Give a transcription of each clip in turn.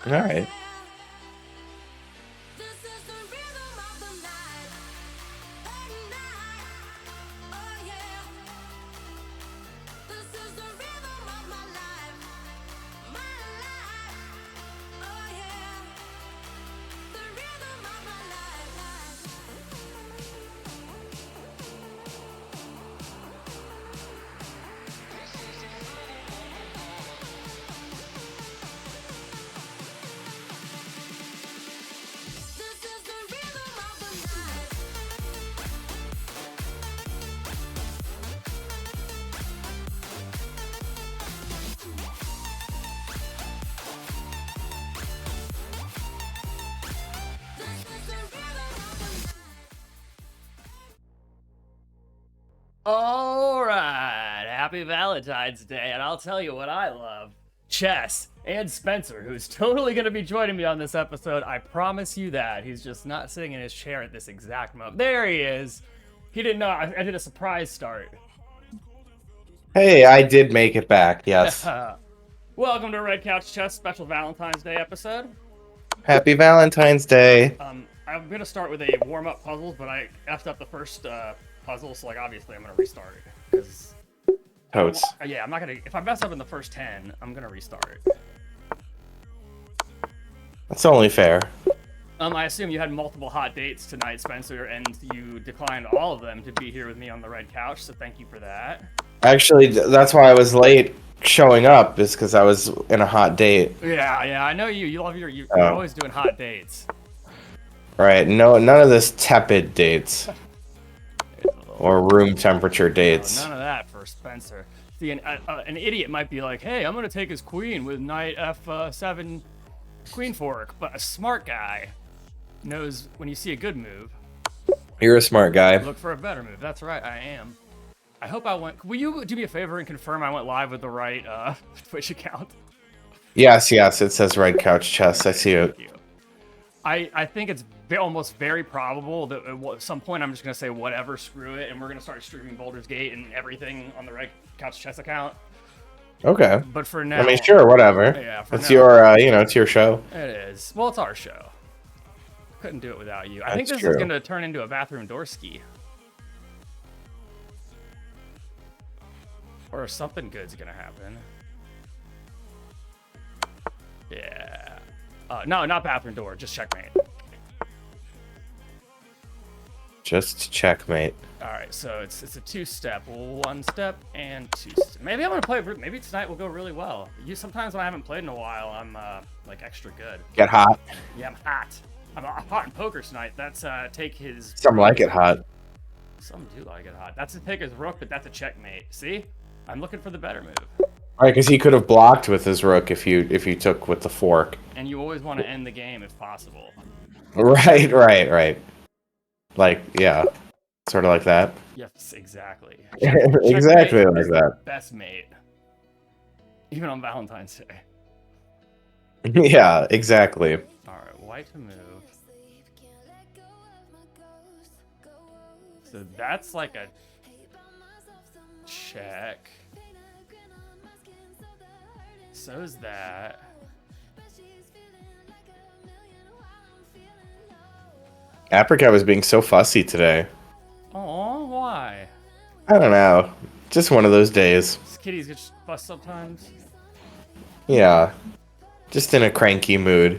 All right. All right, happy Valentine's Day, and I'll tell you what I love. Chess and Spencer, who's totally going to be joining me on this episode. I promise you that. He's just not sitting in his chair at this exact moment. There he is. He didn't know. I did a surprise start. Hey, I did make it back, yes. Welcome to Red Couch Chess special Valentine's Day episode. Happy Valentine's Day. I'm going to start with a warm-up puzzles, but I effed up the first puzzle, so like obviously I'm going to restart it. Because Totes. yeah, I'm not going to... If I mess up in the first 10, I'm going to restart. That's only fair. I assume you had multiple hot dates tonight, Spencer, and you declined all of them to be here with me on the red couch, so thank you for that. Actually, that's why I was late showing up, is because I was in a hot date. Yeah, I know you. You love you're always doing hot dates. Right, no, none of this tepid dates. Or room temperature dates. No, none of that for Spencer. See, an idiot might be like, hey, I'm going to take his queen with knight f7 queen fork, but a smart guy knows when you see a good move. You're a smart guy. Look for a better move. That's right, I am. I hope I went... Will you do me a favor and confirm I went live with the right Twitch account? Yes, it says Red Couch Chess. I see it. Thank you. I think it's almost very probable that at some point I'm just going to say whatever, screw it, and we're going to start streaming Baldur's Gate and everything on the Red Couch Chess account. Okay. But for now... I mean, sure, whatever. Yeah, it's now, your, it's your show. It is. Well, it's our show. Couldn't do it without you. I think this true. is going to turn into a bathroom door ski. Or something good's going to happen. Yeah. No, not bathroom door. Just checkmate. Just checkmate. All right, so it's a two-step, one step and two step. Maybe I'm gonna play. Maybe tonight will go really well. Sometimes when I haven't played in a while, I'm like extra good. Get hot. Yeah, I'm hot. I'm hot in poker tonight. That's take his. Some like it hot. Some do like it hot. That's to take his rook, but that's a checkmate. See, I'm looking for the better move. Right, because he could have blocked with his rook if you took with the fork. And you always want to end the game if possible. Right. Like, yeah. Sort of like that. Yes, exactly. Exactly like that. Best mate. Even on Valentine's Day. Yeah, exactly. Alright, white to move. So that's like a check. So's that. Apricot was being so fussy today. Oh, why? I don't know. Just one of those days. These kitties get fussed sometimes. Yeah. Just in a cranky mood.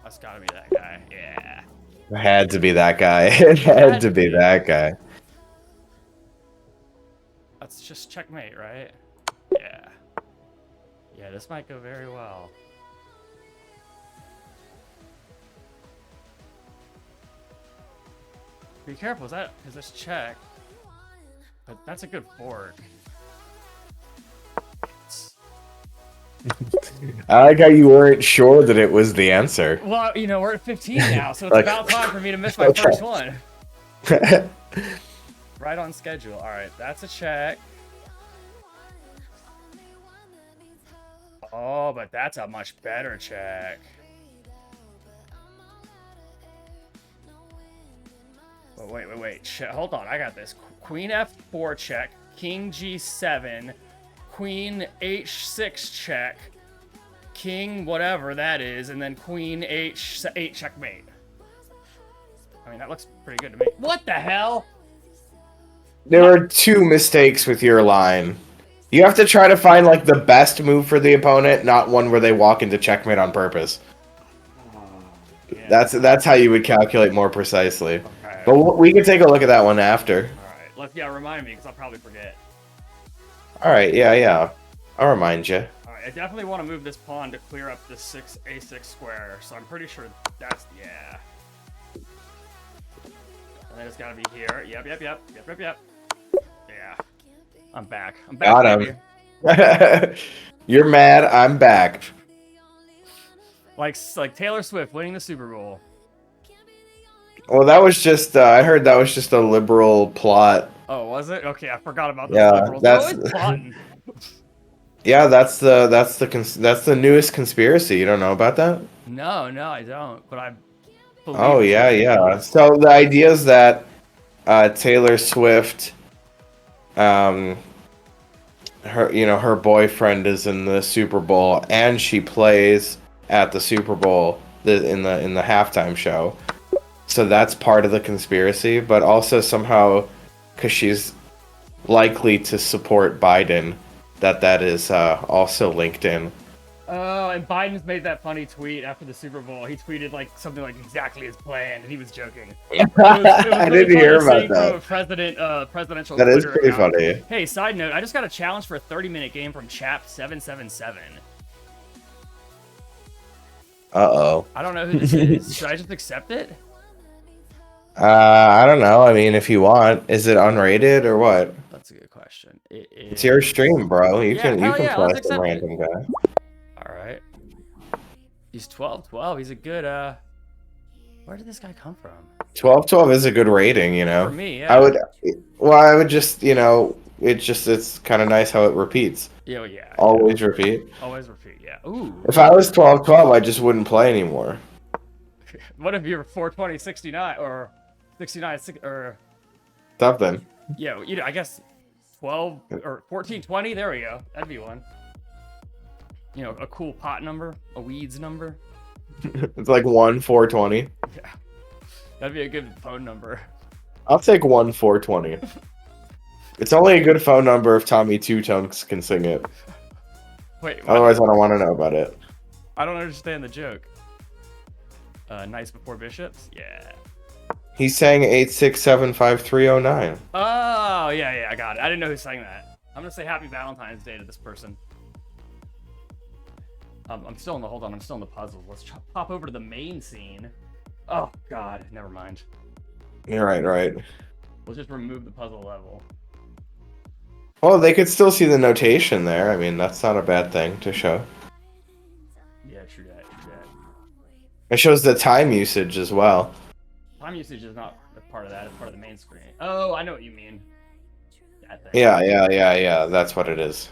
That's gotta be that guy. Yeah. It had to be that guy. It had to be that guy. That's just checkmate, right? Yeah. Yeah, this might go very well. Be careful, is this check? But that's a good fork. I like how you weren't sure that it was the answer. Well, we're at 15 now, so it's Like- about time for me to miss my Okay. first one. Right on schedule. All right, that's a check. Oh, but that's a much better check. Oh, wait. Hold on, I got this. Queen F4 check, King G7, Queen H6 check, king, whatever that is, and then queen H8 checkmate. I mean, that looks pretty good to me. What the hell? There were 2 mistakes with your line. You have to try to find like the best move for the opponent, not one where they walk into checkmate on purpose. Yeah. That's how you would calculate more precisely. Okay. But we can take a look at that one after. All right. Yeah, remind me, because I'll probably forget. All right, yeah. I'll remind you. All right, I definitely want to move this pawn to clear up this A6 square, so I'm pretty sure that's, yeah. And then it's got to be here. Yep. Yeah. I'm back. Got him. You're mad, I'm back. Like Taylor Swift winning the Super Bowl. Well, that was just, I heard that was just a liberal plot. Oh, was it? Okay, I forgot about the Yeah, liberals. They're always plotting. Yeah, that's the newest conspiracy. You don't know about that? No, I don't. But I believe. Oh yeah. So the idea is that Taylor Swift, her boyfriend is in the Super Bowl, and she plays at the Super Bowl in the halftime show. So that's part of the conspiracy, but also somehow, because she's likely to support Biden, that is also linked in. Oh, and Biden's made that funny tweet after the Super Bowl. He tweeted like something like exactly as planned, and he was joking. It was I really didn't hear funny about seeing that. from a presidential. That is Twitter pretty account. funny. Hey, side note, I just got a challenge for a 30-minute game from Chap777. Uh-oh. I don't know who this is. Should I just accept it? I don't know. I mean, if you want, is it unrated or what? That's a good question. It's your stream, bro. You can let's play some accept random it. guy. All right. He's 12-12. He's a good. Where did this guy come from? 12-12 is a good rating, you know. For me, yeah. I would just, it's kind of nice how it repeats. Yeah, yeah. Always repeat. Always repeat. Yeah. Ooh. If I was 12-12, I just wouldn't play anymore. What if you're 420-69 or 69 or Something. yeah, I guess 12 or 1420. There we go. That'd be one. A cool pot number, a weeds number. It's like 1-420. Yeah, that'd be a good phone number. I'll take 1-420. It's only a good phone number if Tommy Two Tongues can sing it. Wait. What? Otherwise, I don't want to know about it. I don't understand the joke. Knights before bishops. Yeah. He sang 8675309. Oh yeah, I got it. I didn't know who sang that. I'm gonna say Happy Valentine's Day to this person. I'm still in the puzzle. Let's pop over to the main scene. Oh God, never mind. You're right. We'll just remove the puzzle level. Well, they could still see the notation there. I mean, that's not a bad thing to show. Yeah, true that. It shows the time usage as well. Time usage is not a part of that. It's part of the main screen. Oh, I know what you mean. That thing. Yeah. That's what it is.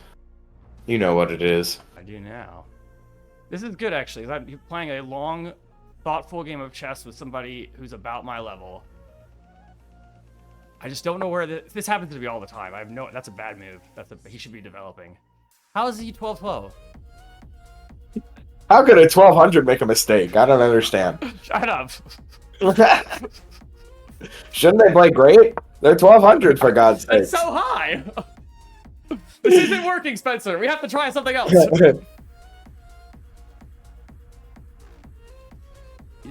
You know what it is. I do now. This is good, actually. I'm playing a long, thoughtful game of chess with somebody who's about my level. I just don't know where this happens to me all the time. I have no. That's a bad move. He should be developing. How is he 12-12? How could a 1200 make a mistake? I don't understand. Shut up. Shouldn't they play great? They're 1200 for God's sake. That's so high. This isn't working, Spencer. We have to try something else. You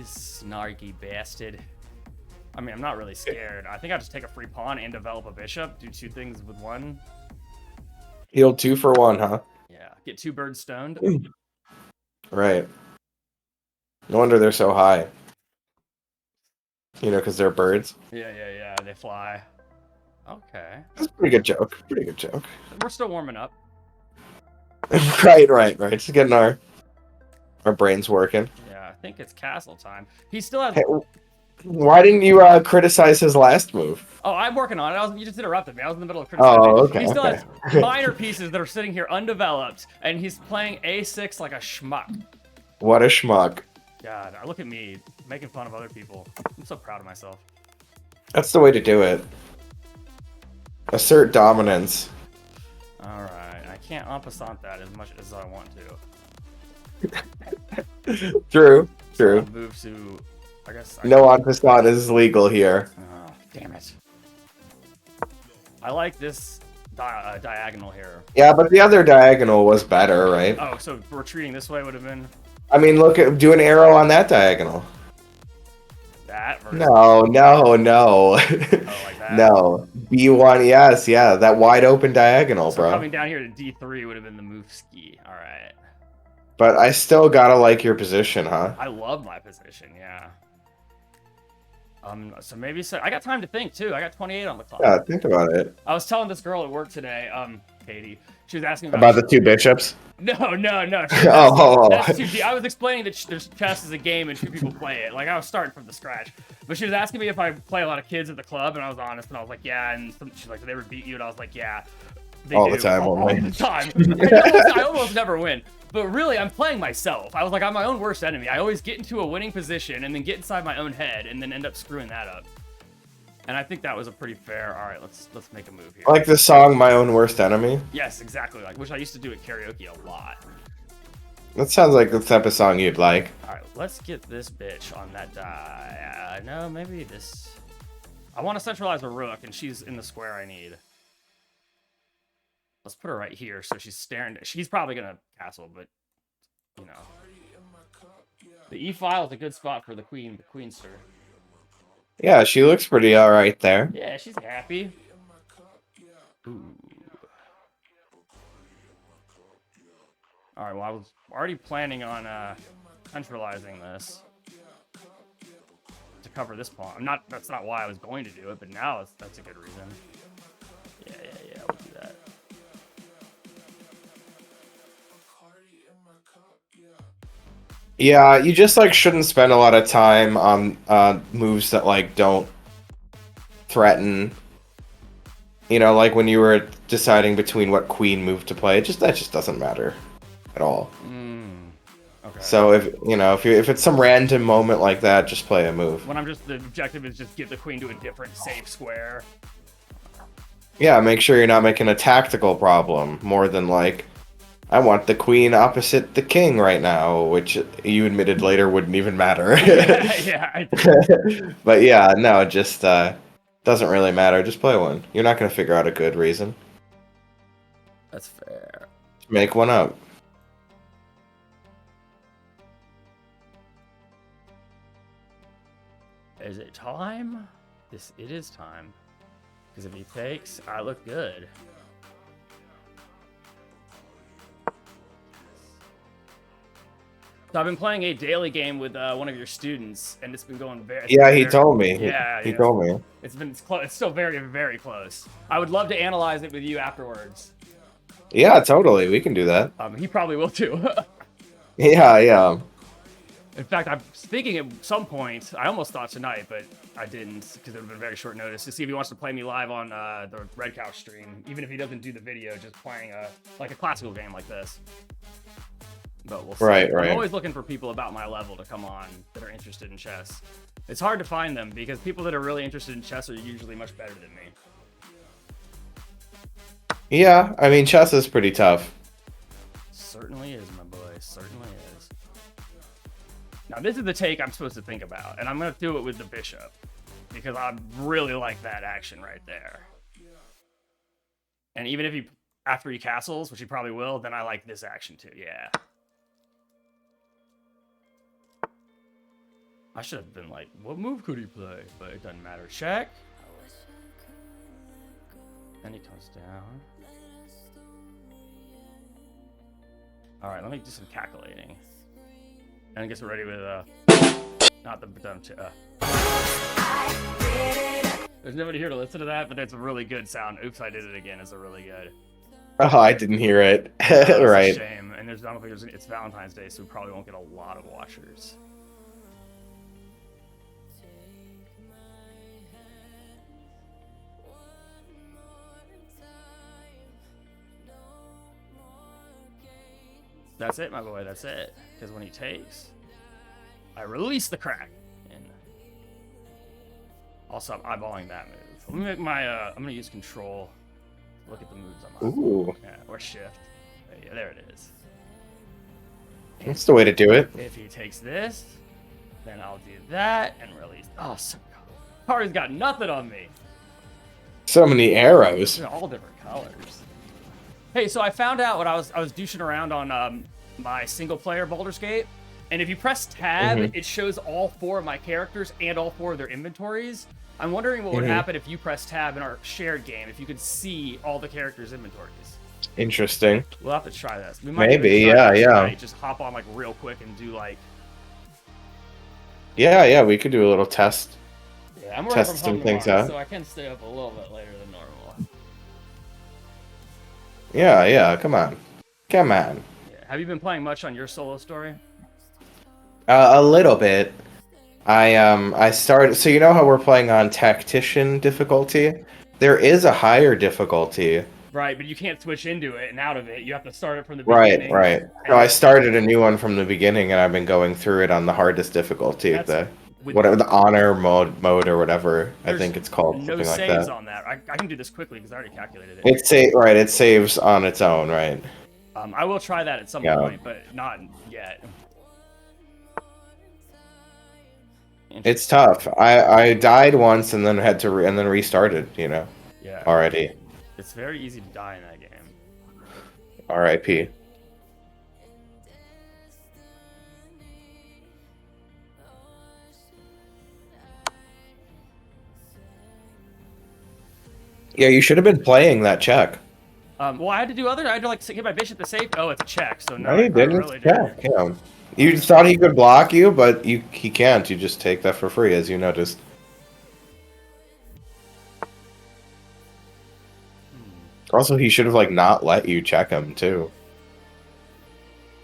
snarky bastard. I mean, I'm not really scared. I think I'll just take a free pawn and develop a bishop. Do 2 things with 1. Heal 2 for 1, huh? Yeah. Get 2 birds stoned. Right. No wonder they're so high. Because they're birds. Yeah. They fly. Okay. That's a pretty good joke. We're still warming up. Right. Just getting our brains working. Yeah, I think it's castle time. He still has... Hey, why didn't you criticize his last move? Oh, I'm working on it. You just interrupted me. I was in the middle of criticizing. Oh, okay. He still has minor pieces that are sitting here undeveloped, and he's playing A6 like a schmuck. What a schmuck. God, look at me making fun of other people. I'm so proud of myself. That's the way to do it. Assert dominance. All right, I can't en passant that as much as I want to. True, So true. I'll move to, I guess. No en passant is legal here. Oh, damn it. I like this diagonal here. Yeah, but the other diagonal was better, right? Oh, so retreating this way would have been I mean, look at do an arrow on that diagonal. that versus No, no, no, like that. no. B1, yes, yeah, that wide open diagonal, So bro. coming down here to D3 would have been the move ski. All right. But I still gotta like your position, huh? I love my position. Yeah. So maybe I got time to think too. I got 28 on the clock. Yeah, think about it. I was telling this girl at work today, Katie. She was asking About the two bishops. No, no, no. Oh. That's too deep. I was explaining that there's chess is a game and two people play it. Like I was starting from the scratch. But she was asking me if I play a lot of kids at the club, and I was honest, and I was like, yeah. And she's like, "Did they ever beat you?" And I was like, yeah. They All do. the time, all only. the time. I almost never win. But really, I'm playing myself. I was like, I'm my own worst enemy. I always get into a winning position and then get inside my own head and then end up screwing that up. And I think that was a pretty fair. All right, let's make a move here. Like the song "My Own Worst Enemy." Yes, exactly. Like which I used to do at karaoke a lot. That sounds like the type of song you'd like. All right, let's get this bitch on that die. No, maybe this. I want to centralize a rook, and she's in the square I need. Let's put her right here, so she's staring. She's probably gonna castle, but you know, the E file is a good spot for the queen, sir. Yeah, she looks pretty alright there. Yeah, she's happy. Ooh. All right. Well, I was already planning on centralizing this to cover this pawn. That's not why I was going to do it, but now that's a good reason. Yeah. We'll do that. Yeah, you just like shouldn't spend a lot of time on moves that like don't threaten. You know, like when you were deciding between what queen move to play, that just doesn't matter at all. Okay. So if it's some random moment like that, just play a move. When the objective is just get the queen to a different safe square. Yeah, make sure you're not making a tactical problem more than like, I want the queen opposite the king right now, which you admitted later wouldn't even matter. Yeah. But yeah, no, it just doesn't really matter. Just play one. You're not going to figure out a good reason. That's fair. Make one up. Is it time? It is time. Because if he takes, I look good. So I've been playing a daily game with one of your students, and it's been going very. Yeah, he told me. Yeah, he told me. It's close. It's still very, very close. I would love to analyze it with you afterwards. Yeah, totally. We can do that. He probably will too. Yeah. In fact, I'm thinking at some point. I almost thought tonight, but I didn't because it would have been very short notice to see if he wants to play me live on the Red Couch stream, even if he doesn't do the video, just playing like a classical game like this. But we'll see. Right. I'm always looking for people about my level to come on that are interested in chess. It's hard to find them because people that are really interested in chess are usually much better than me. Yeah, I mean, chess is pretty tough. Certainly is, my boy. Certainly is. Now, this is the take I'm supposed to think about, and I'm going to do it with the bishop because I really like that action right there. And even if after he castles, which he probably will, then I like this action too. Yeah. I should have been like, what move could he play? But it doesn't matter. Check. Then he comes down. All right, let me do some calculating. And get ready with not the dumb. There's nobody here to listen to that, but it's a really good sound. Oops, I did it again. It's a really good. Oh, I didn't hear it. Right. It's a shame. And I don't think it's Valentine's Day, so we probably won't get a lot of watchers. That's it, my boy. That's it. Because when he takes, I release the crack. And also, I'm eyeballing that move. Let me make my. I'm gonna use control. Look at the moves on my. Ooh. Yeah, or shift. Yeah, there it is. And That's the way to do it. if he takes this, then I'll do that and release. Oh, so Kari's got nothing on me. So many arrows. They're all different colors. Hey, so I found out when I was douching around on my single player Baldur's Gate, and if you press tab, it shows all 4 of my characters and all 4 of their inventories. I'm wondering what would happen if you press tab in our shared game, if you could see all the characters' inventories. Interesting. We'll have to try this. We might Maybe, even try yeah. tonight. Just hop on like real quick and do like. Yeah, we could do a little test. Yeah, I'm working from some home things tomorrow, out. so I can stay up a little bit later than normal. Yeah, come on. Come on. Yeah. Have you been playing much on your solo story? A little bit. I started. So you know how we're playing on tactician difficulty? There is a higher difficulty. Right, but you can't switch into it and out of it. You have to start it from the beginning. Right. So I started a new one from the beginning, and I've been going through it on the hardest difficulty, whatever the honor mode or whatever I think it's called, no something like saves that. on that. I can do this quickly because I already calculated it. It saves on its own, right? I will try that at some point, but not yet. It's tough. I died once and then had to and then restarted. Yeah. Already. It's very easy to die in that game. R.I.P. Yeah, you should have been playing that check. Well, I had to do other. I had to like get my bishop to save. Oh, it's a check. So no, No, you didn't. Really Check. Yeah. You thought he could block you, but he can't. You just take that for free, as you noticed. Also, he should have like not let you check him too.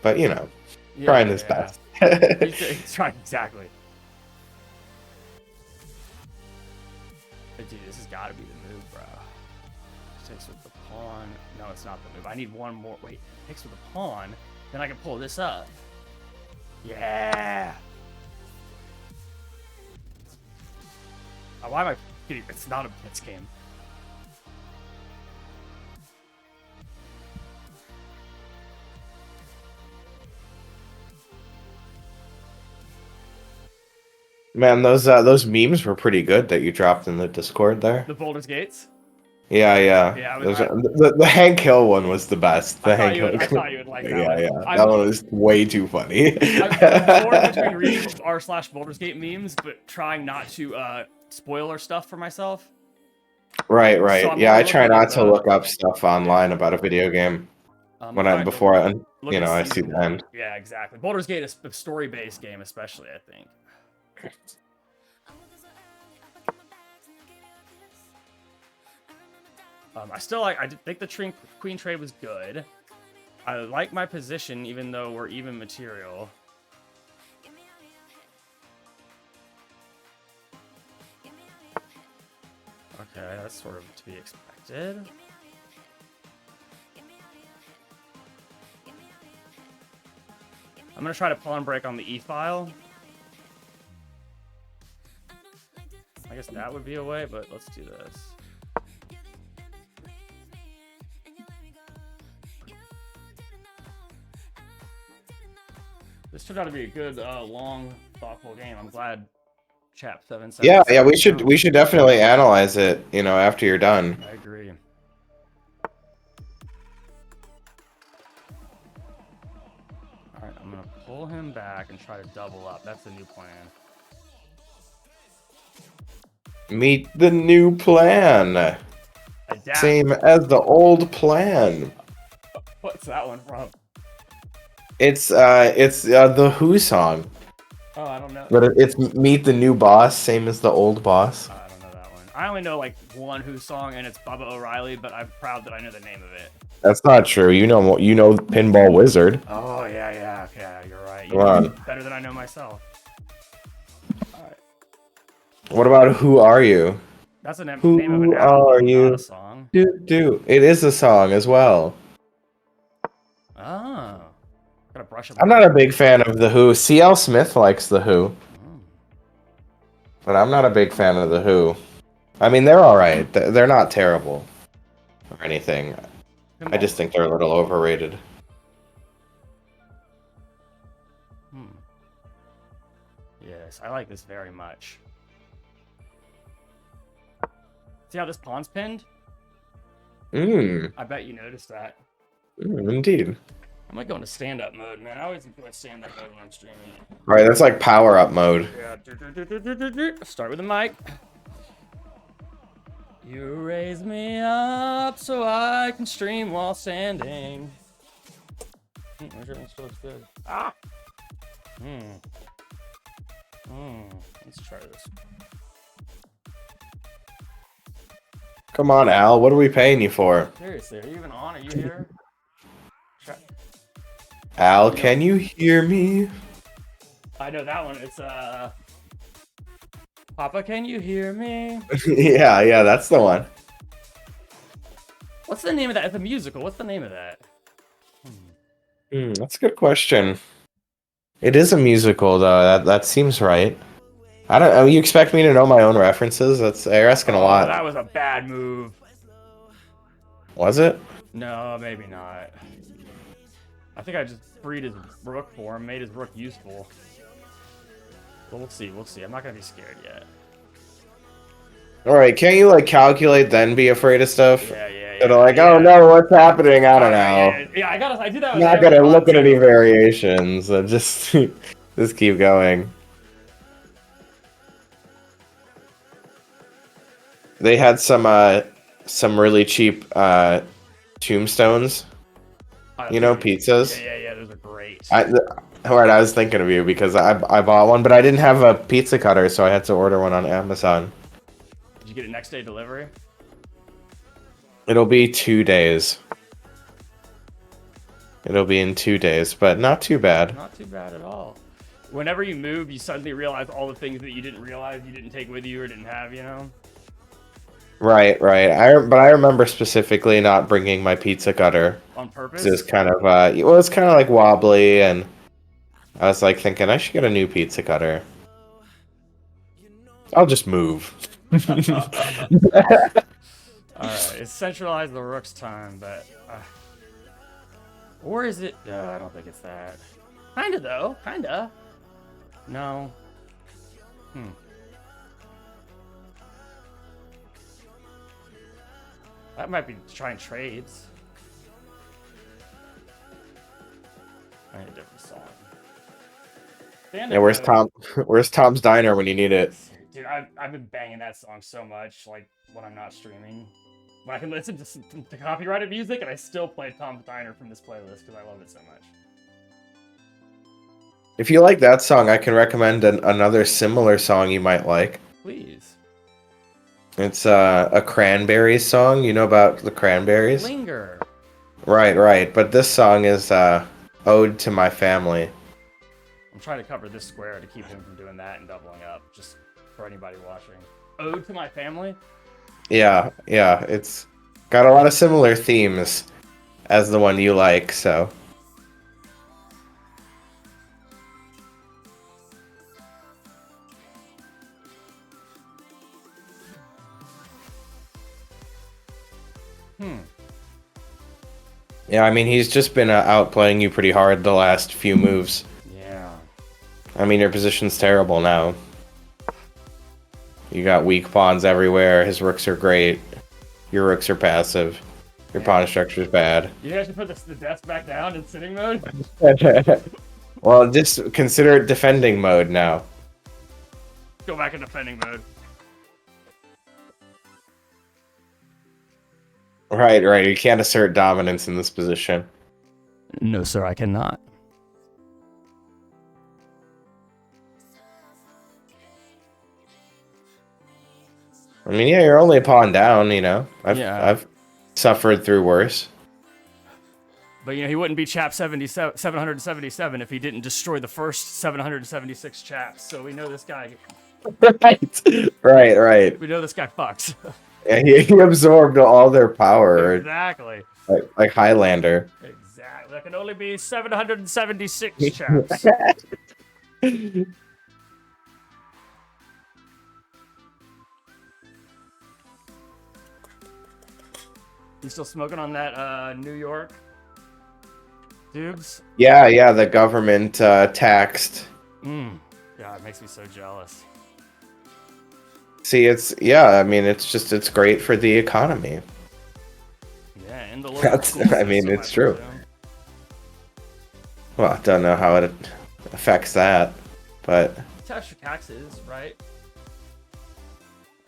But trying his best. He's trying exactly. But dude, this has got to be the move, bro. Takes with the pawn. No, it's not the move. I need one more. Wait, takes with the pawn. Then I can pull this up. Yeah. Why am I kidding? It's not a blitz game. Man, those memes were pretty good that you dropped in the Discord there. The Baldur's Gates? Yeah. Yeah, the Hank Hill one was the best. I thought you would like that one. Yeah. That one was way too funny. I'm torn between reading r/Baldur's Gate memes, but trying not to spoiler stuff for myself. Right. So Yeah, I try not to look up stuff online about a video game before I see the end. Yeah, exactly. Baldur's Gate is a story-based game, especially, I think. I think the queen trade was good. I like my position, even though we're even material. Okay, that's sort of to be expected. I'm gonna try to pawn break on the e-file. I guess that would be a way, but let's do this. This turned out to be a good, long, thoughtful game. I'm glad Chap 77. Yeah, we should definitely analyze it, after you're done. I agree. Alright, I'm gonna pull him back and try to double up. That's the new plan. Meet the new plan. Adapt. Same as the old plan. What's that one from? It's the Who song. Oh, I don't know. But it's Meet the New Boss, same as the old boss. I don't know that one. I only know like one Who song, and it's Bubba O'Reilly, but I'm proud that I know the name of it. That's not true. You know Pinball Wizard. Oh yeah, you're right. You Come on. Better than I know myself. What about Who Are You? That's the name of Who an album, are you? not a song. Do. It is a song as well. Oh. Gotta brush up. I'm not a big fan of The Who. C.L. Smith likes The Who. But I'm not a big fan of The Who. I mean, they're alright. They're not terrible. Or anything. I just think they're a little overrated. Yes, I like this very much. See how this pawn's pinned? I bet you noticed that. Indeed. I might go into stand-up mode, man. I always enjoy stand-up mode when I'm streaming. Right, that's like power up mode. Yeah. Start with the mic. You raise me up so I can stream while standing. Everything still looks good. Ah! Let's try this. Come on, Al. What are we paying you for? Seriously, are you even on? Are you here? Al, can you hear me? I know that one. It's Papa, can you hear me? Yeah, that's the one. What's the name of that? It's a musical. What's the name of that? That's a good question. It is a musical, though. That seems right. I don't. You expect me to know my own references? You're asking a lot. That was a bad move. Was it? No, maybe not. I think I just freed his rook for him, made his rook useful. But we'll see. We'll see. I'm not gonna be scared yet. All right. Can't you like calculate then be afraid of stuff? Yeah. They're like, oh no, what's happening? I don't know. Yeah, I do that. I'm not gonna look at any variations. Just keep going. They had some really cheap tombstones. You know, pizzas. Yeah, those are great. Alright, I was thinking of you because I bought one, but I didn't have a pizza cutter, so I had to order one on Amazon. Did you get it next day delivery? It'll be 2 days. It'll be in 2 days, but not too bad. Not too bad at all. Whenever you move, you suddenly realize all the things that you didn't realize you didn't take with you or didn't have, you know? Right. But I remember specifically not bringing my pizza cutter. On purpose? It's kind of it's kind of like wobbly, and I was like thinking I should get a new pizza cutter. I'll just move. Alright, it's centralized the rook's time, but or is it? I don't think it's that. Kinda though, kinda. No. That might be trying trades. I need a different song. Yeah, where's Tom? Where's Tom's Diner when you need it? Dude, I've been banging that song so much, like when I'm not streaming. When I can listen to copyrighted music, and I still play Tom's Diner from this playlist because I love it so much. If you like that song, I can recommend another similar song you might like. Please. It's a Cranberries song. You know about the Cranberries? Linger. Right. But this song is Ode to My Family. I'm trying to cover this square to keep him from doing that and doubling up, just for anybody watching. Ode to My Family? Yeah, it's got a lot of similar themes as the one you like, so. Yeah, I mean, he's just been outplaying you pretty hard the last few moves. Yeah. I mean, your position's terrible now. You got weak pawns everywhere. His rooks are great. Your rooks are passive. Your pawn structure's bad. You guys should put the desk back down in sitting mode? Well, just consider it defending mode now. Go back in defending mode. Right. You can't assert dominance in this position. No, sir, I cannot. I mean, yeah, you're only a pawn down, you know. Yeah. I've suffered through worse. But, you know, he wouldn't be chap 777 if he didn't destroy the first 776 chaps. So we know this guy... Right. We know this guy fucks. Yeah, he absorbed all their power. Exactly. Like Highlander. Exactly. There can only be 776 chaps. You still smoking on that New York dubs? Yeah, the government taxed. God, it makes me so jealous. See, I mean, it's great for the economy. Yeah, and the local school I mean, system, it's true. presume. Well, I don't know how it affects that, but Touch your taxes, right?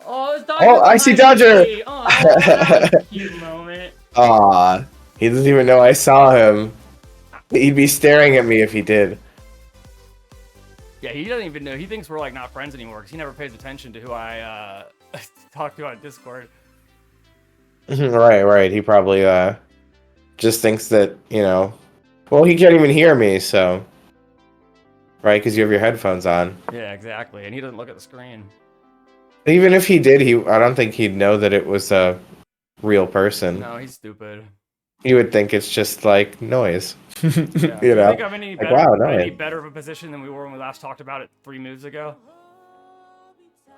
Oh, it's Dodger. oh, I see Dodger. Oh, that was a cute moment. Aw, he doesn't even know I saw him. He'd be staring at me if he did. Yeah, he doesn't even know. He thinks we're like not friends anymore because he never pays attention to who I talk to on Discord. Right. He probably just thinks that, well, he can't even hear me, so right, because you have your headphones on. Yeah, exactly. And he doesn't look at the screen. Even if he did, I don't think he'd know that it was a real person. No, he's stupid. You would think it's just like noise. Yeah. You Do know, you think I'm any like, better, wow, any nice. better of a position than we were when we last talked about it 3 moves ago?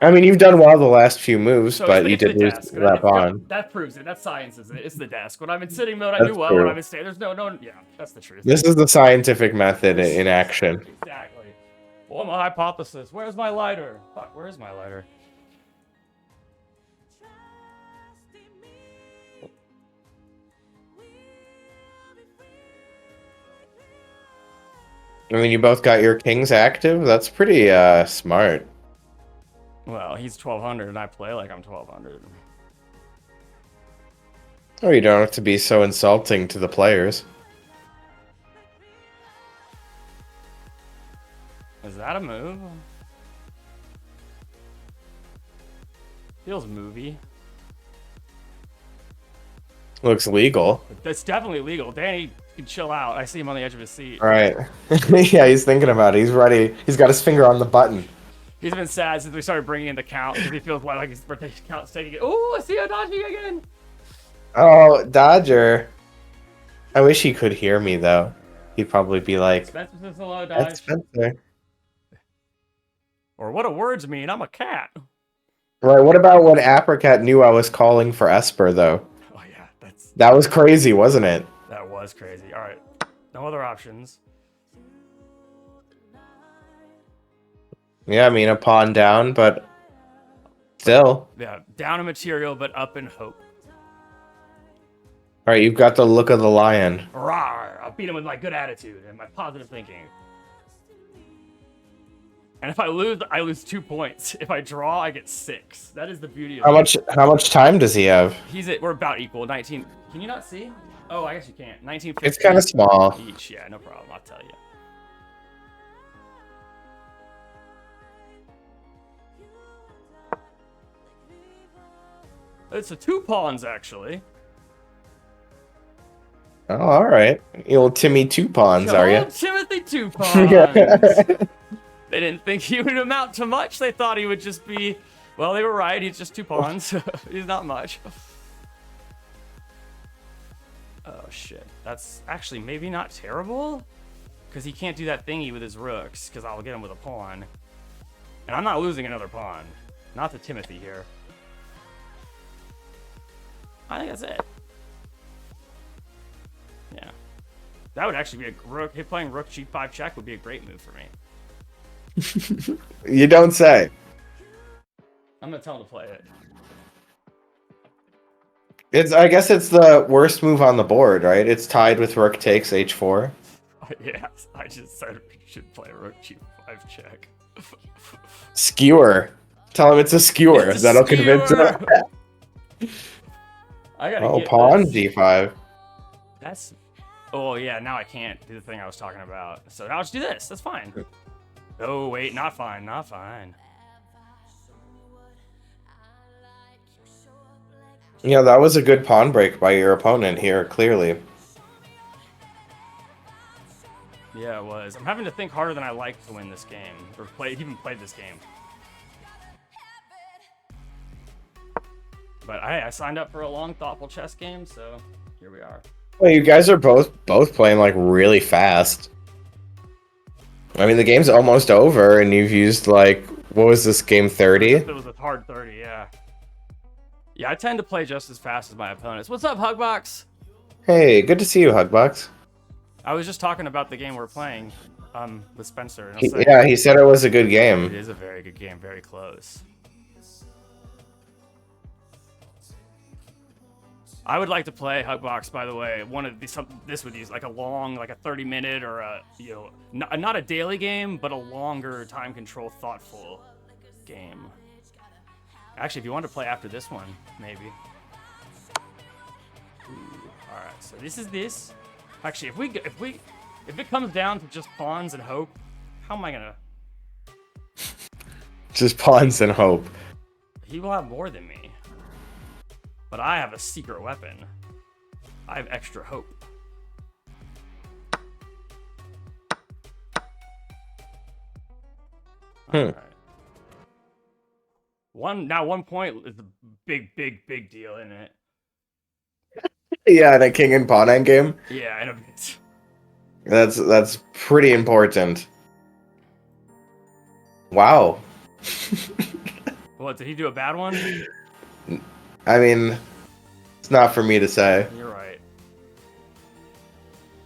I mean, you've done well the last few moves, So but you it's the did lose desk. that pawn. That proves it. That's science, isn't it? It's the desk. When I'm in sitting mode, I That's do well. true. When I'm in stay, there's no. Yeah, that's the truth. This is the scientific method in action. Exactly. Well, my hypothesis. Where's my lighter? Fuck, where is my lighter? I mean, you both got your kings active. That's pretty smart. Well, he's 1200 and I play like I'm 1200. Oh, you don't have to be so insulting to the players. Is that a move? Feels movie. Looks legal. That's definitely legal. Danny can chill out. I see him on the edge of his seat. Right. Yeah, he's thinking about it. He's ready. He's got his finger on the button. He's been sad since we started bringing in the count because he feels like his birthday count's taking it. Oh, I see a dodging again. Oh, Dodger. I wish he could hear me, though. He'd probably be like, Spencer says hello, that's Dodge. Spencer. Or what do words mean? I'm a cat. Right, what about when Apricot knew I was calling for Esper, though? Oh, yeah, That was crazy, wasn't it? that was crazy. All right, no other options. Yeah, I mean, a pawn down, but still. Yeah, down in material, but up in hope. Alright, you've got the look of the lion. Rawr, I'll beat him with my good attitude and my positive thinking. And if I lose 2 points. If I draw, I get 6. That is the beauty of it. How much time does he have? We're about equal. 19. Can you not see? Oh, I guess you can't. 19. It's kind of small. Each. Yeah, no problem. I'll tell you. It's a 2 pawns actually. Oh, alright. You old Timmy Two Pawns, are you? Timothy 2 pawns. They didn't think he would amount to much. They thought he would just be... Well, they were right. He's just 2 pawns. He's not much. Oh, shit. That's actually maybe not terrible. Because he can't do that thingy with his rooks. Because I'll get him with a pawn. And I'm not losing another pawn. Not to Timothy here. I think that's it. Yeah. That would actually be a rook. Playing rook g5 check would be a great move for me. You don't say. I'm gonna tell him to play it. I guess it's the worst move on the board, right? It's tied with rook takes h4. Yeah, I just said we should play rook g5 check. Skewer. Tell him it's a skewer. It's a That'll convince him. I gotta Oh, get pawn this. g5. That's... Oh, yeah, now I can't do the thing I was talking about. So now I'll just do this. That's fine. Oh, wait, not fine. Not fine. Yeah, that was a good pawn break by your opponent here, clearly. Yeah, it was. I'm having to think harder than I like to win this game. Or even played this game. But I signed up for a long, thoughtful chess game, so here we are. Well, you guys are both playing like really fast. I mean, the game's almost over, and you've used like, what was this game, 30? It was a hard 30, yeah. Yeah, I tend to play just as fast as my opponents. What's up, Hugbox? Hey, good to see you, Hugbox. I was just talking about the game we're playing. with Spencer. And Yeah, he said it was a good game. It is a very good game, very close. I would like to play Hugbox, by the way. This with you, like a long, like a 30-minute or a, not a daily game, but a longer time control, thoughtful game. Actually, if you want to play after this one, maybe. All right, so this is this. Actually, if it comes down to just pawns and hope, how am I gonna? Just pawns and hope. He will have more than me. But I have a secret weapon. I have extra hope. All right. 1 point is a big deal in it. Yeah, in a king and pawn endgame. Yeah, in a bit. That's pretty important. Wow. What, did he do a bad one? I mean, it's not for me to say. You're right.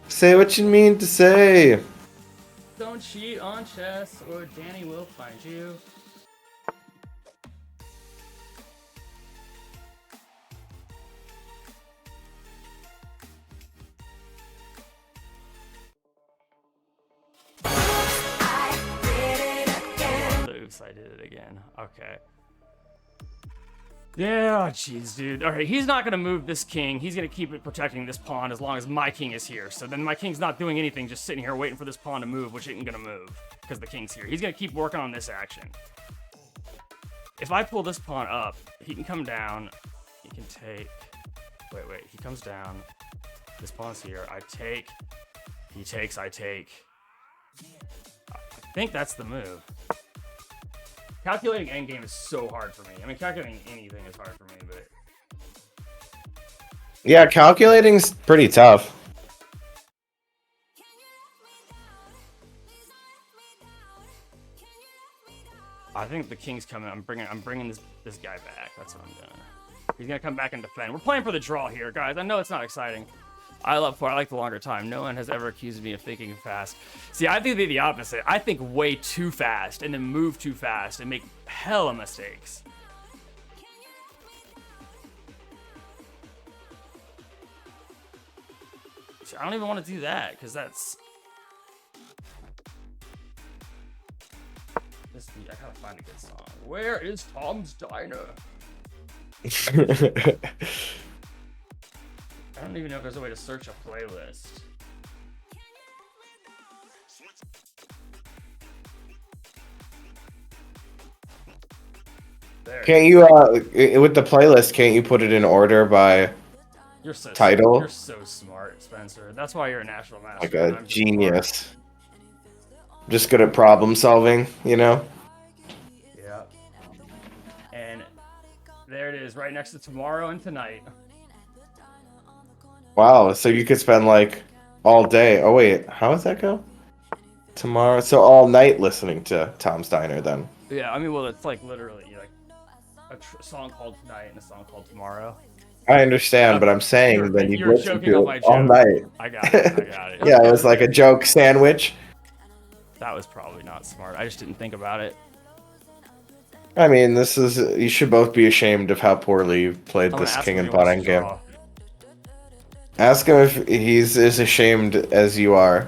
Say what you mean to say. Don't cheat on chess or Danny will find you. Oops, I did it again. Okay. Yeah, jeez, dude. All right, he's not going to move this king. He's going to keep it protecting this pawn as long as my king is here. So then my king's not doing anything, just sitting here waiting for this pawn to move, which isn't going to move because the king's here. He's going to keep working on this action. If I pull this pawn up, he can come down. He can take... Wait. He comes down. This pawn's here. I take. He takes, I take. I think that's the move. Calculating endgame is so hard for me. I mean, calculating anything is hard for me, but... Yeah, calculating's pretty tough. I think the king's coming. I'm bringing this guy back. That's what I'm doing. He's gonna come back and defend. We're playing for the draw here, guys. I know it's not exciting. I like the longer time. No one has ever accused me of thinking fast. See, I think they're the opposite. I think way too fast and then move too fast and make hella mistakes. See, I don't even want to do that because that's... I gotta find a good song. Where is Tom's Diner? I don't even know if there's a way to search a playlist. There. Can't you, with the playlist, can't you put it in order by You're so title? You're so smart, Spencer. That's why you're a national master. Like a genius. Just good at problem solving, you know? Yeah. And there it is, right next to tomorrow and tonight. Wow, so you could spend like all day. Oh wait, how does that go? Tomorrow, so all night listening to Tom's Diner then. Yeah, I mean, well, it's like literally like a song called Tonight and a song called Tomorrow. I understand, but I'm saying then you listen to it all night. I got it. Yeah, it was like a joke sandwich. That was probably not smart. I just didn't think about it. I mean, you should both be ashamed of how poorly you've played this king and pawn endgame. Ask him if he's as ashamed as you are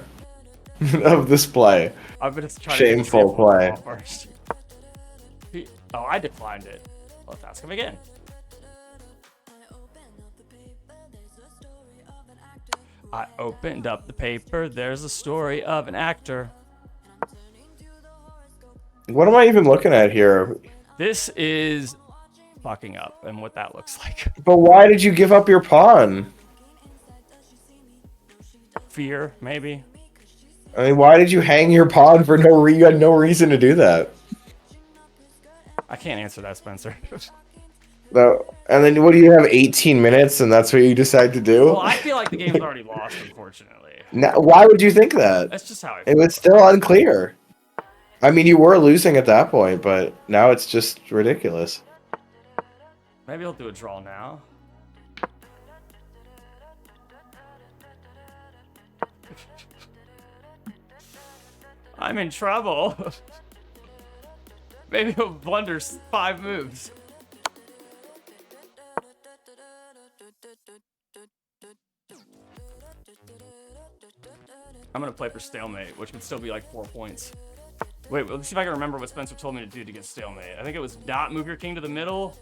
of this play. I'm gonna try Shameful play. First. Oh, I declined it. Let's ask him again. I opened up the paper. There's a story of an actor. What am I even looking at here? This is fucking up and what that looks like. But why did you give up your pawn? Fear, maybe. I mean, why did you hang your pawn for you had no reason to do that? I can't answer that, Spencer. No. And then what do you have, 18 minutes and that's what you decide to do? Well, I feel like the game's already lost, unfortunately. Now, why would you think that? That's just how I feel. It was still unclear. I mean, you were losing at that point, but now it's just ridiculous. Maybe he'll do a draw now. I'm in trouble. Maybe he'll blunder 5 moves. I'm gonna play for stalemate, which would still be like 4 points. Wait, let's see if I can remember what Spencer told me to do to get stalemate. I think it was not move your king to the middle.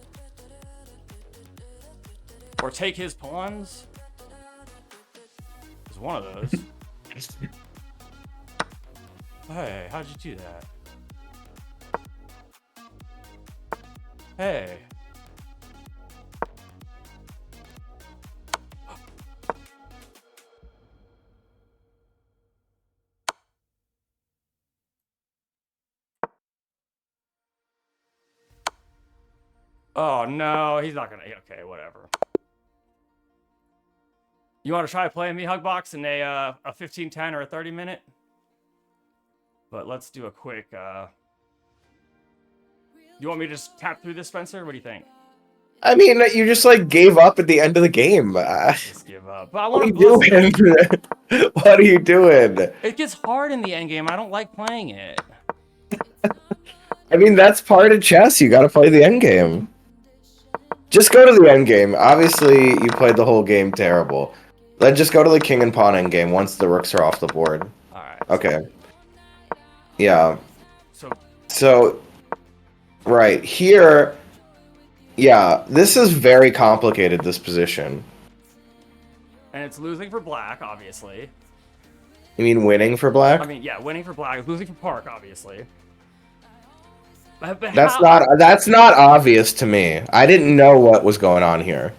Or take his pawns. It was one of those. Hey, how'd you do that? Hey. Oh no, he's not gonna. Okay, whatever. You want to try playing me Hugbox in a 15-10 or a 30-minute? But let's do a quick. You want me to just tap through this, Spencer? What do you think? I mean, you just like gave up at the end of the game. Just give up. But I What are want you to. doing? What are you doing? It gets hard in the end game. I don't like playing it. I mean, that's part of chess. You got to play the end game. Just go to the end game. Obviously, you played the whole game terrible. Then just go to the king and pawn end game once the rooks are off the board. All right. Okay. Yeah. So, right here. Yeah, this is very complicated, this position. and it's losing for black, obviously. You mean winning for black? I mean, yeah, winning for black. Losing for Park, obviously. But That's not obvious to me. I didn't know what was going on here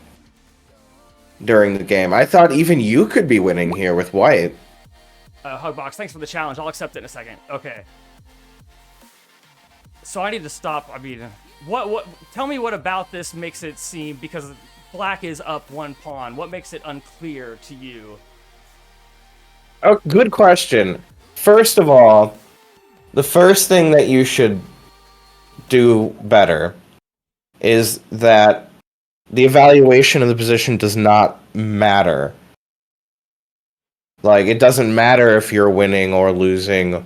during the game. I thought even you could be winning here with white. Hugbox, thanks for the challenge. I'll accept it in a second. Okay. So I need to stop. I mean, what? Tell me what about this makes it seem, because black is up one pawn. What makes it unclear to you? Oh, good question. First of all, the first thing that you should do better is that the evaluation of the position does not matter. Like, it doesn't matter if you're winning or losing,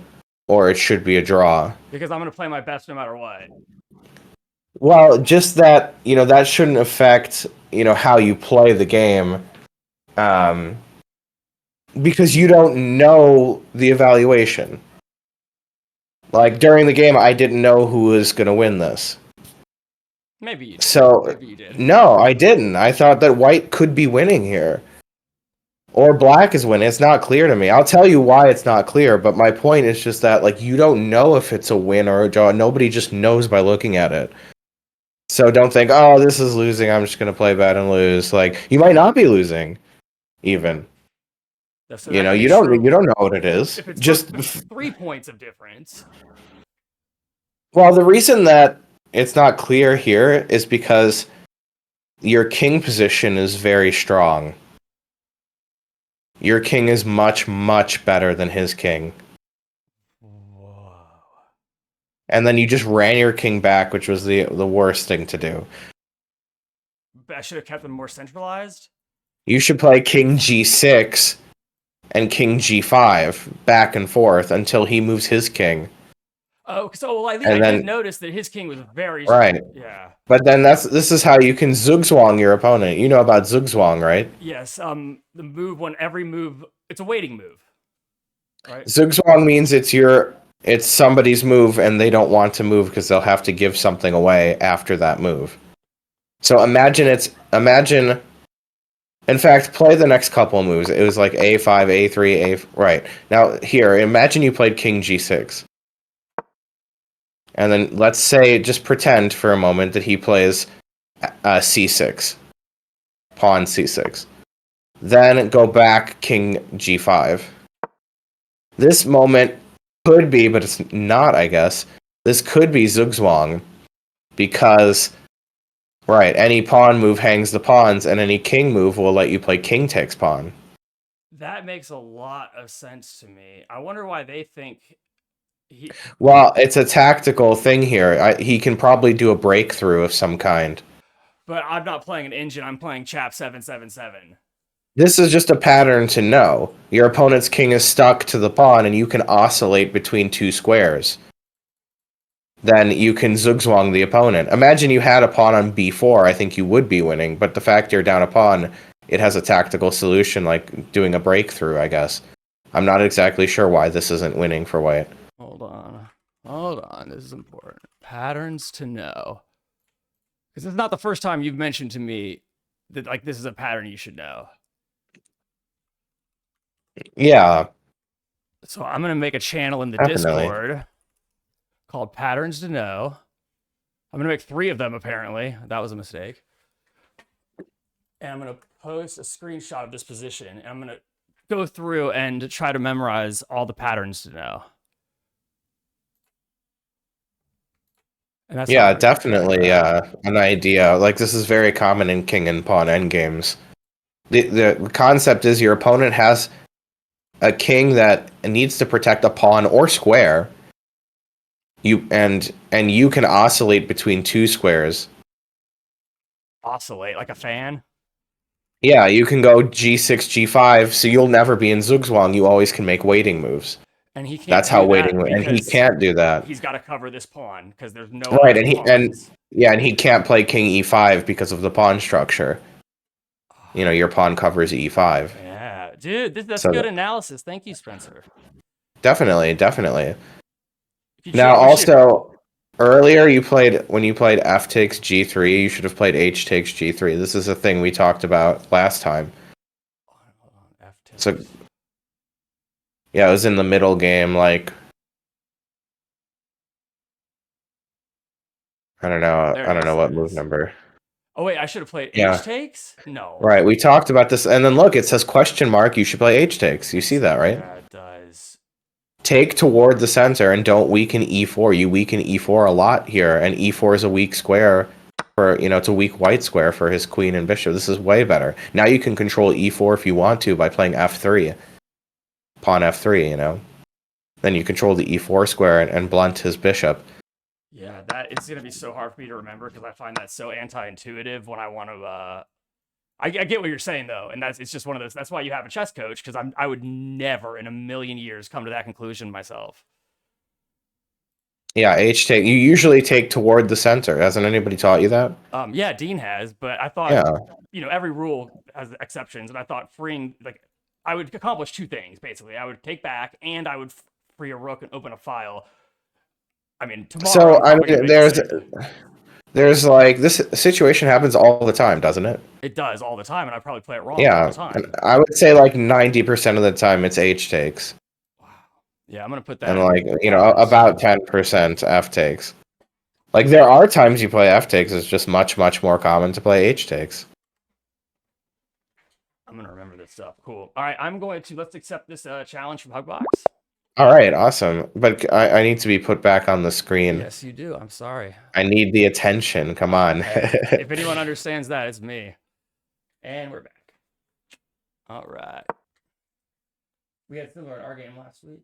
or it should be a draw. Because I'm going to play my best no matter what. Well, just that, that shouldn't affect, how you play the game. Because you don't know the evaluation. Like, during the game, I didn't know who was going to win this. Maybe you did. So, Maybe you did. No, I didn't. I thought that white could be winning here. Or black is winning. It's not clear to me. I'll tell you why it's not clear, but my point is just that, like, you don't know if it's a win or a draw. Nobody just knows by looking at it. So don't think, oh, this is losing, I'm just going to play bad and lose. Like, you might not be losing, even. So you don't know what it is. If it's just 3 points of difference. Well, the reason that it's not clear here is because your king position is very strong. Your king is much, much better than his king. Whoa. And then you just ran your king back, which was the worst thing to do. I should have kept them more centralized. You should play king g6 and king g5 back and forth until he moves his king. Oh, so I did notice that his king was very right. Yeah. But then this is how you can zugzwang your opponent. You know about zugzwang, right? Yes. The move every move, it's a waiting move. Right. Zugzwang means it's somebody's move and they don't want to move because they'll have to give something away after that move. So imagine. In fact, play the next couple of moves. It was like a5, a3, right. Now here, imagine you played king g6. And then let's say, just pretend for a moment that he plays c6. Pawn c6. Then go back king g5. This moment could be, but it's not, I guess. This could be zugzwang. Because, right, any pawn move hangs the pawns, and any king move will let you play king takes pawn. That makes a lot of sense to me. I wonder why they think... Well, it's a tactical thing here. He can probably do a breakthrough of some kind. But I'm not playing an engine. I'm playing Chap 777. This is just a pattern to know. Your opponent's king is stuck to the pawn, and you can oscillate between two squares. Then you can zugzwang the opponent. Imagine you had a pawn on b4, I think you would be winning, but the fact you're down a pawn, it has a tactical solution, like doing a breakthrough, I guess. I'm not exactly sure why this isn't winning for white. Hold on, this is important. Patterns to know. Because it's not the first time you've mentioned to me that, like, this is a pattern you should know. Yeah. So I'm going to make a channel in the Definitely. Discord called Patterns to Know. I'm going to make 3 of them, apparently. That was a mistake. And I'm going to post a screenshot of this position. And I'm going to go through and try to memorize all the patterns to know. And that's Yeah, definitely an idea. Like, this is very common in king and pawn endgames. The concept is your opponent has a king that needs to protect a pawn or square. You can oscillate between two squares. Oscillate like a fan? Yeah, you can go g6, g5, so you'll never be in zugzwang. You always can make waiting moves. And he can't That's do how that waiting, and he can't do that. He's got to cover this pawn because there's no Right, other pawns. and he can't play king e5 because of the pawn structure. You know, your pawn covers e5. Yeah, dude, that's good analysis. Thank you, Spencer. Definitely. Now, also, earlier when you played f takes g3, you should have played h takes g3. This is a thing we talked about last time. Hold on, f takes. So, yeah, it was in the middle game, like, I don't know what move number. Oh wait, I should have played h takes? No. Right, we talked about this, and then look, it says question mark, you should play h takes. You see that, right? Yeah, it does. Take toward the center and don't weaken e4. You weaken e4 a lot here, and e4 is a weak square for, it's a weak white square for his queen and bishop. This is way better. Now you can control e4 if you want to by playing f3. Pawn f3, Then you control the e4 square and blunt his bishop. Yeah, it's going to be so hard for me to remember because I find that so anti-intuitive when I want to... I get what you're saying, though, and it's just one of those... That's why you have a chess coach, because I would never in a million years come to that conclusion myself. Yeah, h take. You usually take toward the center. Hasn't anybody taught you that? Yeah, Dean has, but I thought, every rule has exceptions, and I thought freeing... I would accomplish 2 things, basically. I would take back, and I would free a rook and open a file. I mean, tomorrow... So, there's like, this situation happens all the time, doesn't it? It does all the time, and I probably play it wrong all the time. And I would say like 90% of the time it's h takes. Wow. Yeah, I'm gonna put that. And like, about 10% f takes. Like, there are times you play f takes. It's just much more common to play h takes. I'm gonna remember this stuff. Cool. All right, let's accept this challenge from Hugbox. All right, awesome. But I need to be put back on the screen. Yes, you do. I'm sorry. I need the attention. Come on. If anyone understands that, it's me. And we're back. All right. We had similar in our game last week.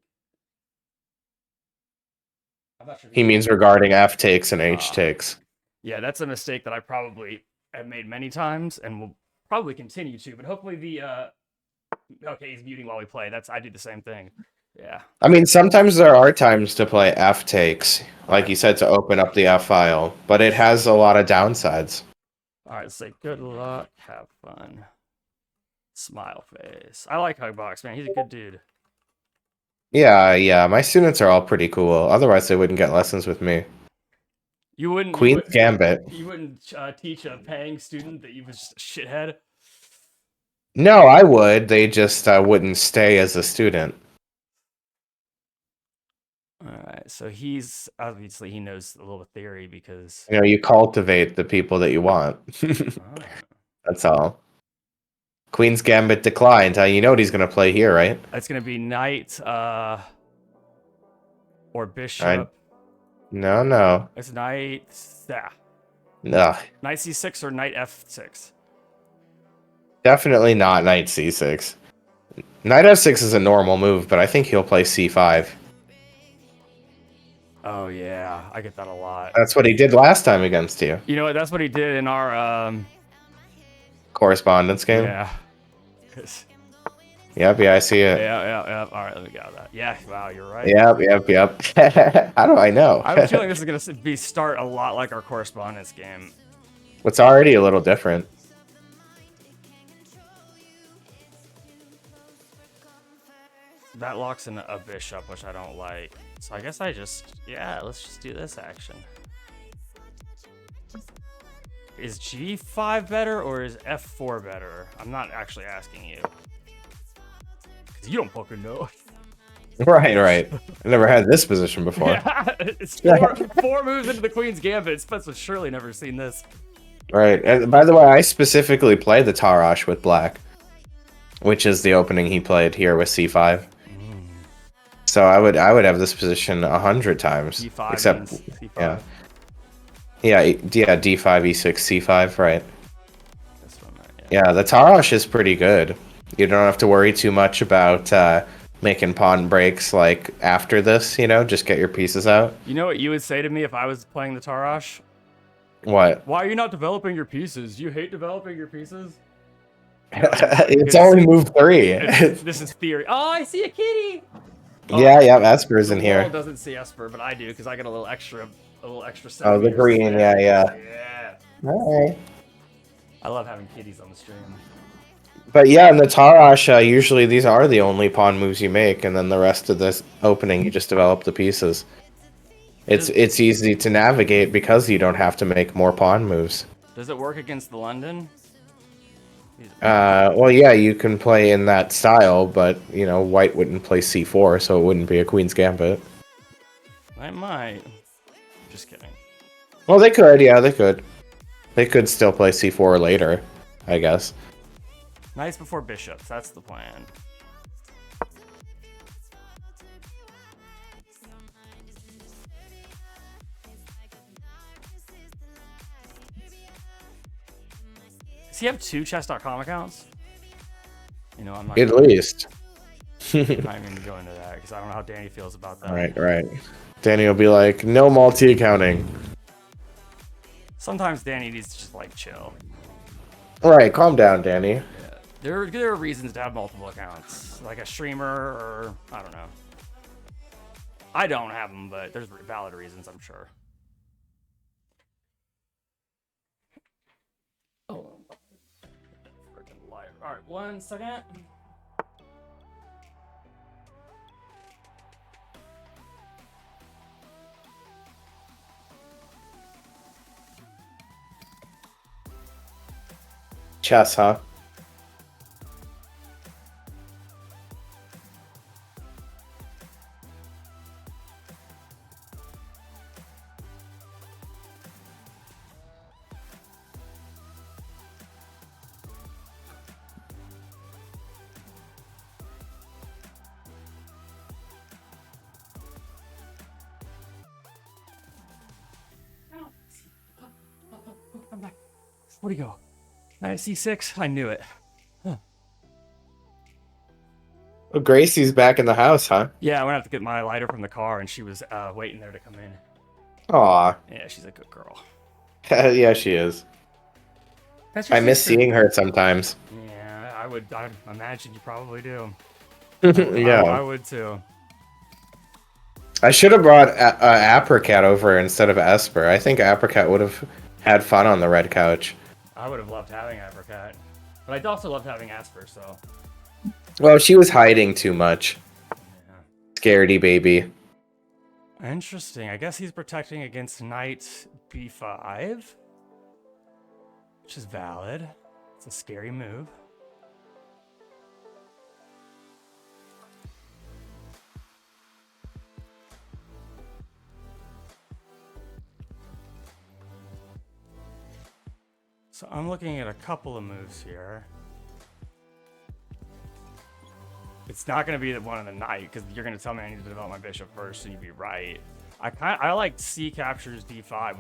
I'm not sure. He means regarding f takes and h takes. Yeah, that's a mistake that I probably have made many times and will probably continue to. But hopefully okay, he's muting while we play. I do the same thing. Yeah. I mean, sometimes there are times to play f takes, like you said, to open up the f file, but it has a lot of downsides. All right, let's say good luck, have fun, smile face. I like Hugbox, man. He's a good dude. Yeah. My students are all pretty cool. Otherwise, they wouldn't get lessons with me. You wouldn't. Queen's Gambit. You wouldn't teach a paying student that you was just a shithead. No, I would. They just wouldn't stay as a student. All right, so he's obviously he knows a little theory because you cultivate the people that you want. That's all. Queen's Gambit declined. You know what he's gonna play here, right? It's gonna be knight or bishop. No. It's knight. No. Knight c6 or knight f6. Definitely not knight c6. Knight f6 is a normal move, but I think he'll play c5. Oh yeah, I get that a lot. That's what he did last time against you. You know what? That's what he did in our correspondence game. Yeah. is. Yep, yeah, I see it. Yeah. All right, let me get out of that. Yeah, wow, you're right. Yep. How do I know? I have a feeling this is gonna start a lot like our correspondence game. It's already a little different. That locks in a bishop, which I don't like. So I guess let's just do this action. Is G5 better or is F4 better? I'm not actually asking you. Because you don't fucking know. Right. I never had this position before. Yeah, it's four moves into the Queen's Gambit. Spencer's surely never seen this. Right. And by the way, I specifically play the Tarash with black, which is the opening he played here with C5. So I would have this position 100 times. D5 except C5. Yeah, D5, E6, C5, right. This one, Yeah, the Tarash is pretty good. You don't have to worry too much about making pawn breaks like after this, just get your pieces out. You know what you would say to me if I was playing the Tarash? What? Why are you not developing your pieces? You hate developing your pieces? It's only move 3. This is theory. Oh, I see a kitty. Yeah, Esper's in here. The wall doesn't see Esper, but I do because I get a little extra Oh, the centimeters. green, yeah. Yeah. All right. I love having kitties on the stream. But yeah, in the Tarash, usually these are the only pawn moves you make, and then the rest of this opening, you just develop the pieces. It's easy to navigate because you don't have to make more pawn moves. Does it work against the London? Well, yeah, you can play in that style, but, white wouldn't play c4, so it wouldn't be a Queen's Gambit. I might. Just kidding. Well, they could, yeah, they could. They could still play c4 later, I guess. Knights before bishops, that's the plan. Does he have 2 chess.com accounts? I'm not At least. I'm not even going to go into that because I don't know how Danny feels about that. Right. Danny will be like, no multi-accounting. Sometimes Danny needs to just chill. Alright, calm down, Danny. Yeah. There are reasons to have multiple accounts, like a streamer or I don't know. I don't have them, but there's valid reasons, I'm sure. Oh, freaking liar! All right, 1 second. Chess, huh? I'm back. Where'd he go? Knight C6. I knew it. Huh. Well, Gracie's back in the house, huh? Yeah, I'm gonna have to get my lighter from the car, and she was waiting there to come in. Aw. Yeah, she's a good girl. Yeah, she is. I miss seeing her sometimes. Yeah, I'd imagine you probably do. Yeah. I would too. I should have brought Apricot over instead of Esper. I think Apricot would have had fun on the red couch. I would have loved having Apricot. But I'd also loved having Asper, so. Well, she was hiding too much. Yeah. Scaredy baby. Interesting. I guess he's protecting against knight b5. Which is valid. It's a scary move. So I'm looking at a couple of moves here. It's not going to be the one on the knight because you're going to tell me I need to develop my bishop first, and you'd be right. I like C captures D5,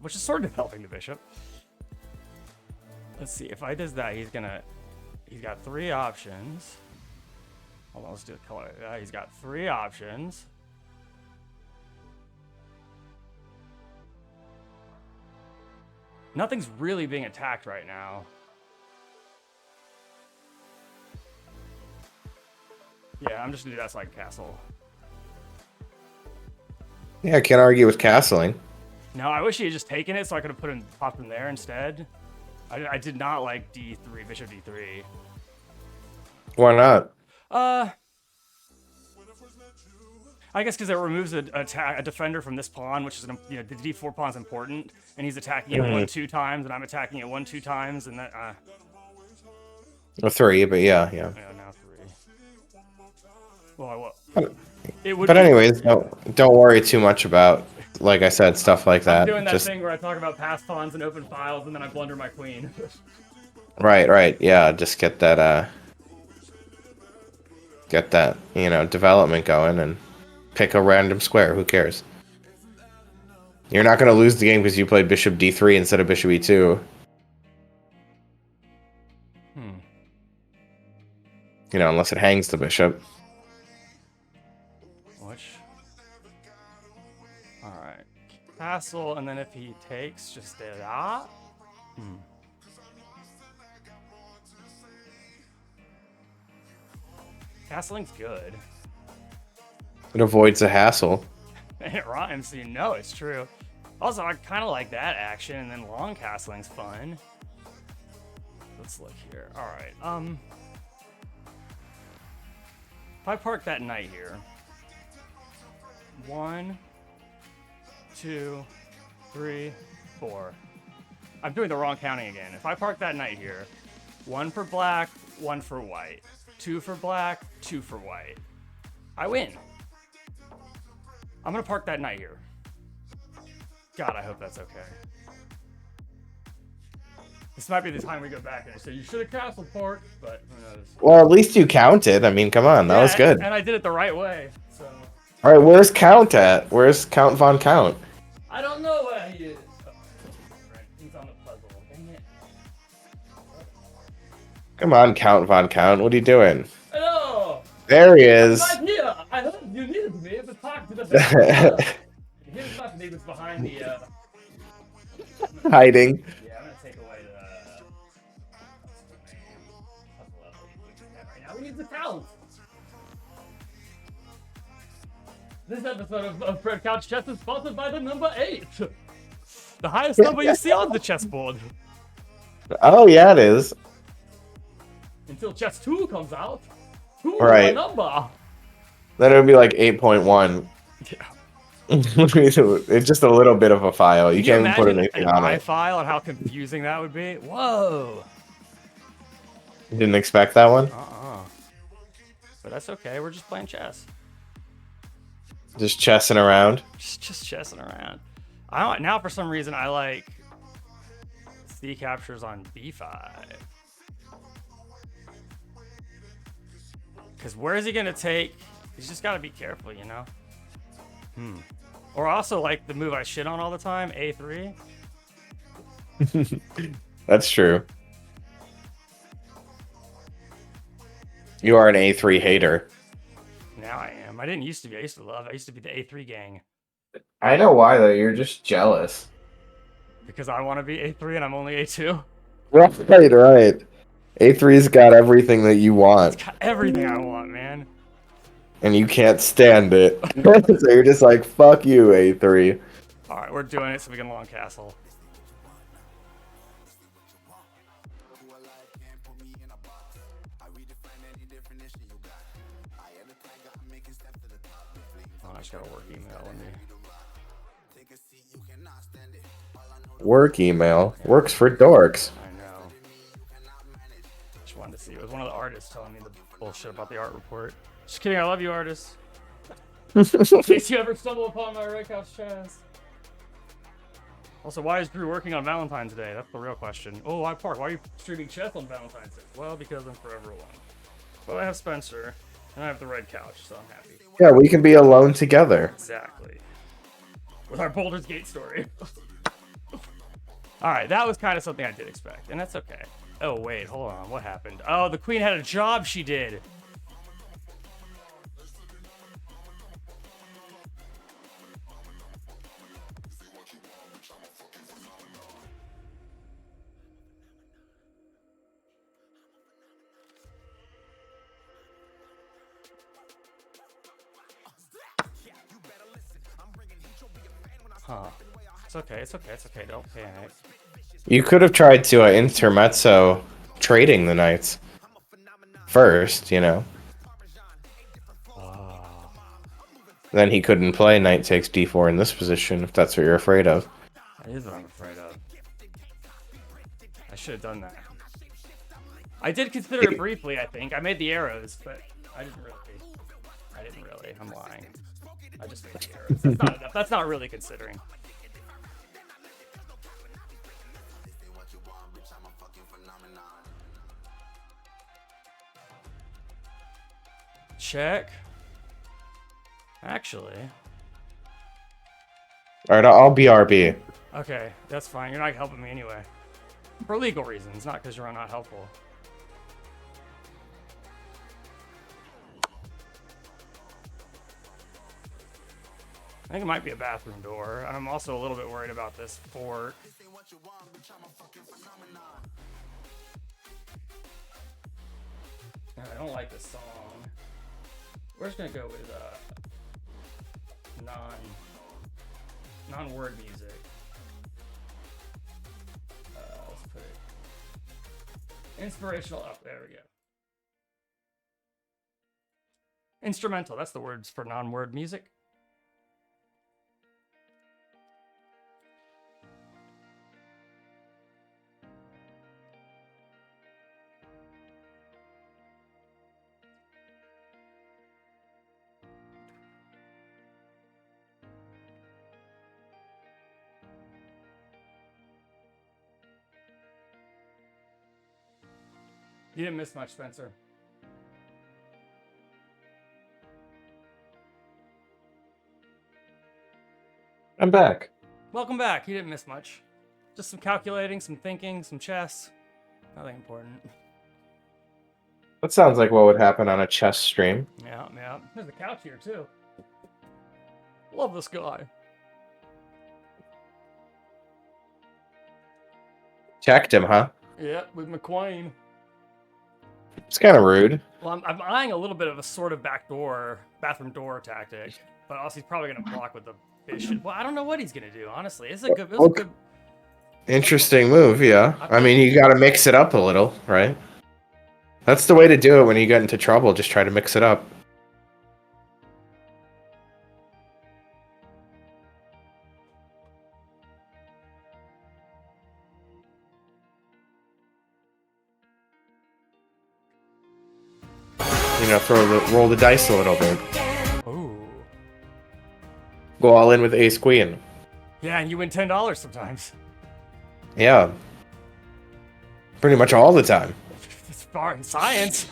which is sort of developing the bishop. Let's see if I does that, he's got 3 options. Hold on, let's do the color. He's got 3 options. Nothing's really being attacked right now. Yeah, I'm just gonna do that side castle. Yeah, I can't argue with castling. No, I wish he had just taken it so I could have popped him there instead. I did not like D3, bishop D3. Why not? I guess because it removes a defender from this pawn, which is the D4 pawn's important, and he's attacking it 1-2 times, and I'm attacking it 1-2 times, and that A 3, but yeah. yeah, now 3. Well, it would. But anyways, don't worry too much about, like I said, stuff like that. I'm doing that Just thing where I talk about past pawns and open files, and then I blunder my queen. right, yeah. Just get that development going and pick a random square. Who cares? You're not gonna lose the game because you played bishop D3 instead of bishop E2. Unless it hangs the bishop. Alright. Castle, and then if he takes, just that. Castling's good. It avoids a hassle. It rhymes, so you know it's true. Also, I kind of like that action, and then long castling's fun. Let's look here. Alright, if I park that knight here. 1, 2, 3, 4. I'm doing the wrong counting again. If I park that knight here, 1 for black, 1 for white. 2 for black, 2 for white. I win. I'm gonna park that knight here. God, I hope that's okay. This might be the time we go back and say, you should have castle park, but who knows. Well, at least you counted. I mean, come on, that was good. And I did it the right way, so. All right, where's Count at? Where's Count Von Count? I don't know where he is. Oh, right. He's on the puzzle. Dang it. Come on, Count Von Count. What are you doing? Hello. There he is. I'm right here. I heard you needed me to talk to the Here's my neighbors behind the Hiding. Yeah, I'm gonna take away the right now. We need the count. This episode of Fred Couch Chess is sponsored by the number 8. The highest number you see on the chessboard. Oh yeah, it is. Until chess 2 comes out. 2 Right. is my number. Then it would be like 8.1. Yeah. It's just a little bit of a file. You can't even put anything an on I it. file and how confusing that would be. Whoa. You didn't expect that one? But that's okay. We're just playing chess. Just chessing around. Just chessing around. Now for some reason I like C captures on B5. Because where is he gonna take? He's just gotta be careful, you know. Or also like the move I shit on all the time, A3. That's true. You are an A3 hater. Now I am. I didn't used to be. I used to be the A3 gang. I know why though. You're just jealous. Because I want to be A3 and I'm only A2. Right. A3's got everything that you want. It's got everything I want, man. And you can't stand it. So you're just like, fuck you, A3. Alright, we're doing it so we can long castle. Oh, I just got a work email on me. Work email. Works for dorks. I know. Just wanted to see. It was one of the artists telling me the bullshit about the art report. Just kidding, I love you, artists. In case you ever stumble upon my Red Couch Chess. Also, why is Drew working on Valentine's Day? That's the real question. Oh, Park, why are you streaming chess on Valentine's Day? Well, because I'm forever alone. But I have Spencer, and I have the Red Couch, so I'm happy. Yeah, we can be alone together. Exactly. With our Baldur's Gate story. Alright, that was kind of something I did expect, and that's okay. Oh, wait, hold on. What happened? Oh, the queen had a job she did. Huh. It's okay. It's okay. It's okay. Don't panic. You could have tried to intermezzo trading the knights first, you know. Then he couldn't play knight takes d4 in this position, if that's what you're afraid of. That is what I'm afraid of. I should have done that. I did consider it briefly, I think. I made the arrows, but I didn't really. I'm lying. I just made the arrows. That's not enough. That's not really considering. Check. Actually. Alright, I'll BRB. Okay, that's fine. You're not helping me anyway. For legal reasons, not because you're not helpful. I think it might be a bathroom door, and I'm also a little bit worried about this fort. I don't like this song. We're just gonna go with non-word music. Let's put it inspirational. Up there we go. Instrumental. That's the words for non-word music. You didn't miss much, Spencer. I'm back. Welcome back. You didn't miss much. Just some calculating, some thinking, some chess. Nothing important. That sounds like what would happen on a chess stream. Yeah, yeah. There's a couch here, too. Love this guy. Checked him, huh? Yeah, with McQueen. It's kind of rude. Well, I'm eyeing a little bit of a sort of bathroom door tactic, but also he's probably going to block with the bishop. Well, I don't know what he's going to do, honestly. It's a good... Interesting move, yeah. I mean, you got to mix it up a little, right? That's the way to do it when you get into trouble. Just try to mix it up. You know, roll the dice a little bit. Ooh. Go all in with ace queen. Yeah, and you win $10 sometimes. Yeah. Pretty much all the time. It's far in science.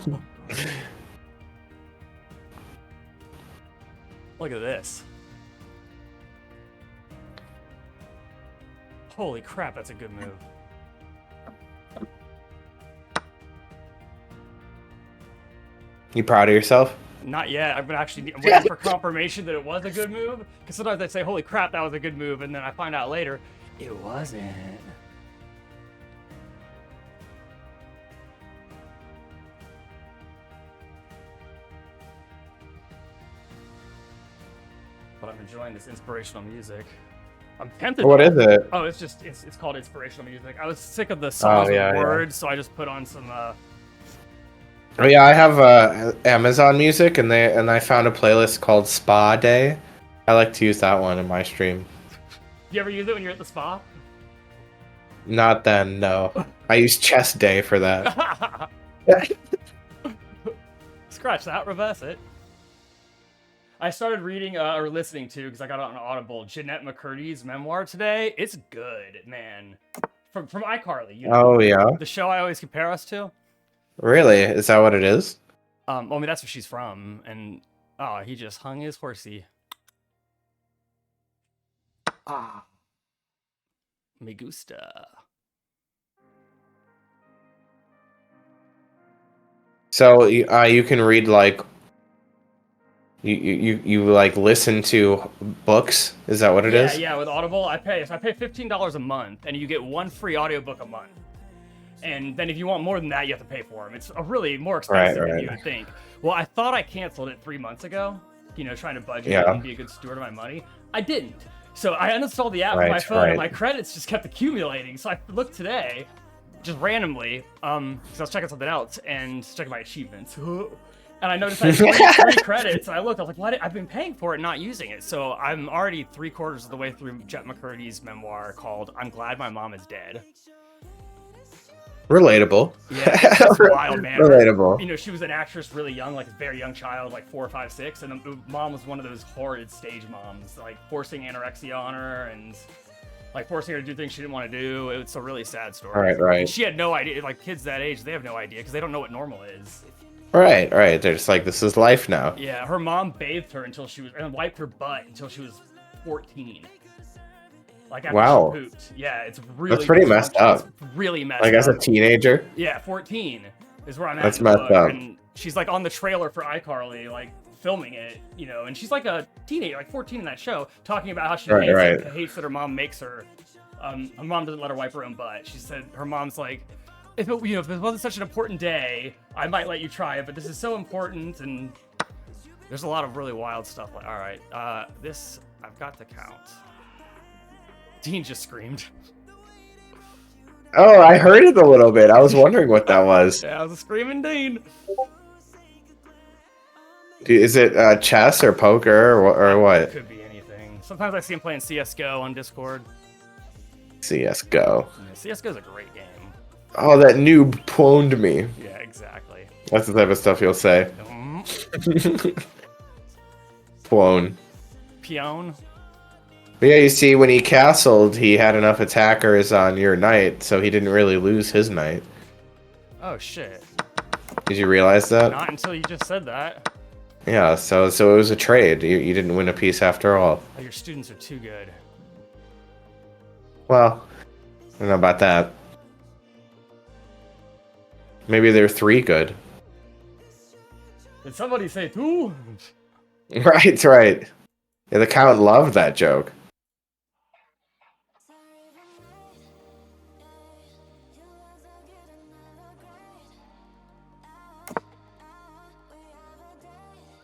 Look at this. Holy crap, that's a good move. You proud of yourself? Not yet. I've been actually waiting for confirmation that it was a good move. Because sometimes I say, holy crap, that was a good move. And then I find out later, it wasn't. But I'm enjoying this inspirational music. I'm tempted. What is it? Oh, it's called inspirational music. I was sick of the songs with words, so I just put on some Oh yeah, I have Amazon Music, and I found a playlist called Spa Day. I like to use that one in my stream. You ever use it when you're at the spa? Not then, no. I use Chess Day for that. Scratch that, reverse it. I started reading or listening to, because I got it on Audible, Jeanette McCurdy's memoir today. It's good, man. From iCarly, you know? Oh yeah. The show I always compare us to. Really? Is that what it is? I mean, that's where she's from, and he just hung his horsey. Me gusta. So you can read like you like listen to books? Is that what it is? Yeah, with Audible, I pay $15 a month, and you get one free audiobook a month. And then if you want more than that, you have to pay for them. It's really more expensive than you would think. Well, I thought I canceled it 3 months ago, trying to budget and be a good steward of my money. I didn't. So I uninstalled the app on Right, my phone, and right. my credits just kept accumulating. So I looked today, just randomly, because I was checking something else and checking my achievements. And I noticed I had three credits. And I looked, I was like, what? I've been paying for it, not using it. So I'm already 3/4 of the way through Jet McCurdy's memoir called "I'm Glad My Mom Is Dead." Relatable. Yeah, it's wild, man. Relatable. You know, she was an actress really young, like a very young child, like 4, 5, 6, and the mom was one of those horrid stage moms, like forcing anorexia on her and like forcing her to do things she didn't want to do. It's a really sad story. Right. And she had no idea. Like kids that age, they have no idea because they don't know what normal is. Right. They're just like, this is life now. Yeah, her mom bathed her until she was, and wiped her butt until she was 14. Like after she pooped. Yeah, it's really. That's pretty messed up. It's really messed up. Like as a teenager. Yeah, 14 is where I'm at. That's in the messed book. up. And she's like on the trailer for iCarly, like filming it, you know, and she's like a teenager, like 14 in that show, talking about how she hates that her mom makes her. Her mom doesn't let her wipe her own butt. She said her mom's like, if it wasn't such an important day, I might let you try it, but this is so important, and there's a lot of really wild stuff. Like, all right, this I've got to count. Dean just screamed. Oh, I heard it a little bit. I was wondering what that was. Yeah, I was a screaming Dean. Is it chess or poker or what? It could be anything. Sometimes I see him playing CS:GO on Discord. CS:GO. Yeah, CS:GO is a great game. Oh, that noob pwned me. Yeah, exactly. That's the type of stuff you'll say. Pwn. Peon. But yeah, you see, when he castled, he had enough attackers on your knight, so he didn't really lose his knight. Oh shit. Did you realize that? Not until you just said that. Yeah, so it was a trade. You didn't win a piece after all. Oh, your students are too good. Well, I don't know about that. Maybe they're 3 good. Did somebody say two? Right. Yeah, the Count loved that joke.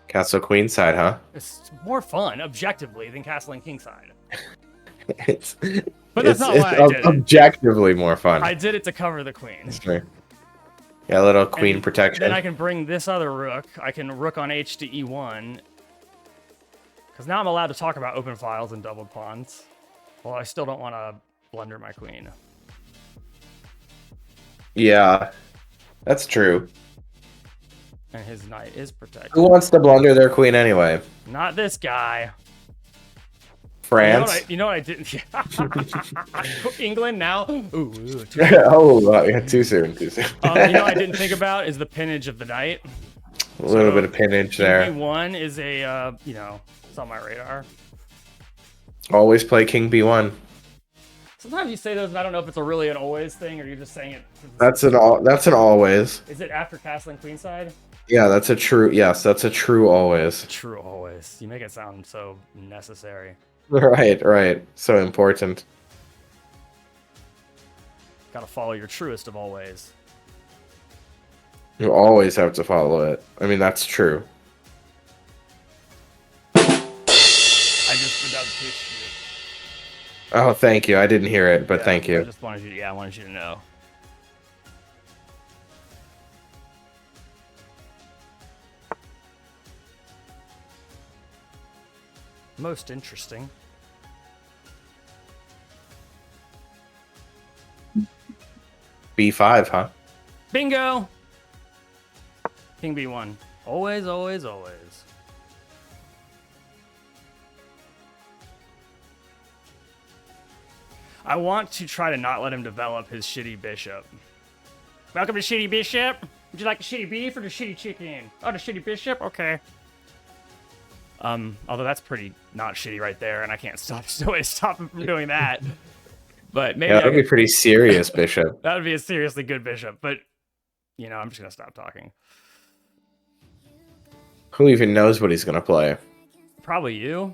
Castle Queenside, huh? It's more fun, objectively, than Castling Kingside. It's But that's not why I did it. Objectively more fun. I did it to cover the queen. Sure. Yeah, a little queen And protection. Then I can bring this other rook. I can rook on H to E1. Because now I'm allowed to talk about open files and doubled pawns. Well, I still don't want to blunder my queen. Yeah, that's true. And his knight is protected. Who wants to blunder their queen anyway? Not this guy. France? You know what I didn't? England now? Ooh, Yeah, too soon. you know what I didn't think about is the pinnage of the knight. A little bit of pinnage there. King B1 is a, it's on my radar. Always play King B1. Sometimes you say those, and I don't know if it's really an always thing, or you're just saying it. That's an always. Is it after Castling Queenside? Yeah, that's a true. Yes, that's a true always. True always. You make it sound so necessary. Right. So important. Gotta follow your truest of always. You always have to follow it. I mean, that's true. I just forgot to pitch you. Oh, thank you. I didn't hear it, but thank you. I wanted you to know. Most interesting. B5, huh? Bingo! King B1. Always, always, always. I want to try to not let him develop his shitty bishop. Welcome to Shitty Bishop. Would you like the shitty beef or the shitty chicken? Oh, the shitty bishop? Okay. Although that's pretty not shitty right there, and I can't stop. There's no way to stop him from doing that. But maybe Yeah, that'd be pretty serious, Bishop. that would be a seriously good bishop. But I'm just gonna stop talking. Who even knows what he's gonna play? Probably you.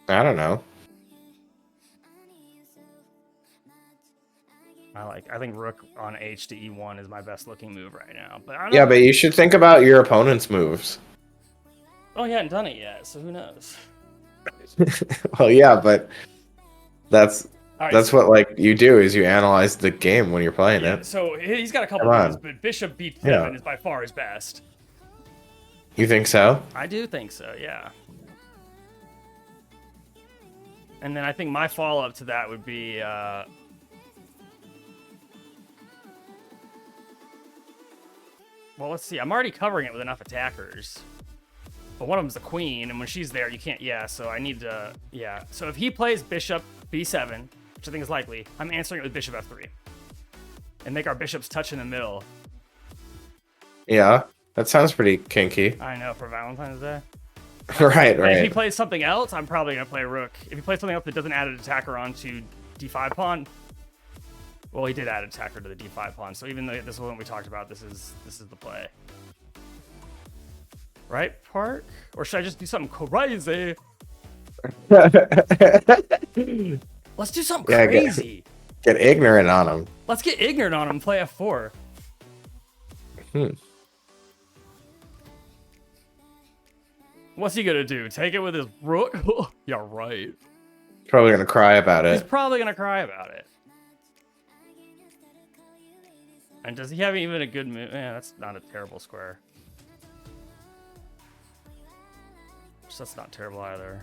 I don't know. I think rook on H to E1 is my best looking move right now. But I don't Yeah, know. but you should think about your opponent's moves. Oh, he hadn't done it yet, so who knows? Well, yeah, but that's All right, that's what like you do is you analyze the game when you're playing yeah. it. So he's got a couple Come moves, on. but Bishop B7 Yeah. is by far his best. You think so? I do think so, yeah. And then I think my follow-up to that would be, well, let's see. I'm already covering it with enough attackers. But one of them's the queen, and when she's there, you can't, yeah, so I need to, yeah. So if he plays Bishop B7, which I think is likely, I'm answering it with Bishop F3. And make our bishops touch in the middle. Yeah. That sounds pretty kinky. I know, for Valentine's Day. Right, But if he right. plays something else, I'm probably going to play Rook. If he plays something else that doesn't add an attacker onto D5 pawn, well, he did add an attacker to the D5 pawn, so even though this is one we talked about, this is the play. Right, Park? Or should I just do something crazy? Let's do something Yeah, crazy. Get ignorant on him. Let's get ignorant on him and play F4. What's he gonna do? Take it with his rook? Yeah, right. Probably gonna cry about He's it. probably gonna cry about it. And does he have even a good move? Yeah, that's not a terrible square. So that's not terrible either.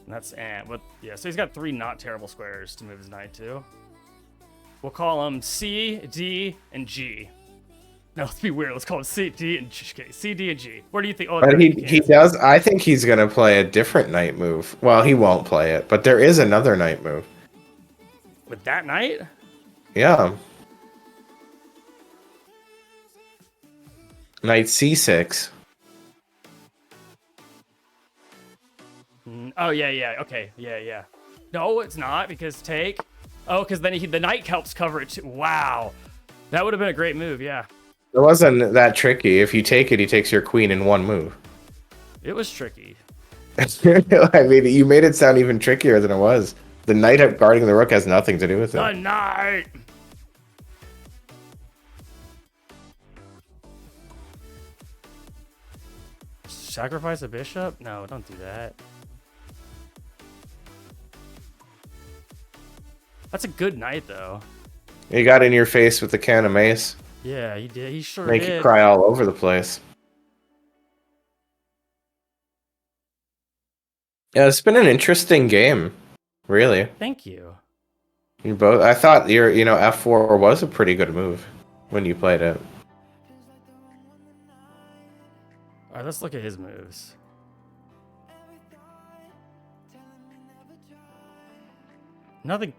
And that's but yeah, so he's got 3 not terrible squares to move his knight to. We'll call them C, D, and G. No, let's be weird. Let's call it C, D, and G. Okay, C, D, and G. Where do you think? Oh, But there, you he can't. does. I think he's gonna play a different knight move. Well, he won't play it, but there is another knight move. With that knight? Yeah. Knight C6. Oh yeah, okay, yeah. No, it's not because take. Oh, because then the knight helps cover it too. Wow, that would have been a great move. Yeah, It wasn't that tricky. If you take it, he takes your queen in one move. it was tricky. I mean, you made it sound even trickier than it was. The knight guarding the rook has nothing to do with The it. knight. Sacrifice a bishop? No, don't do that. That's a good knight, though. You got in your face with the can of mace. Yeah, he did. He sure Make did. you cry all over the place. Yeah, it's been an interesting game. Really. Thank you. You both. I thought F4 was a pretty good move when you played it. All right, let's look at his moves. Nothing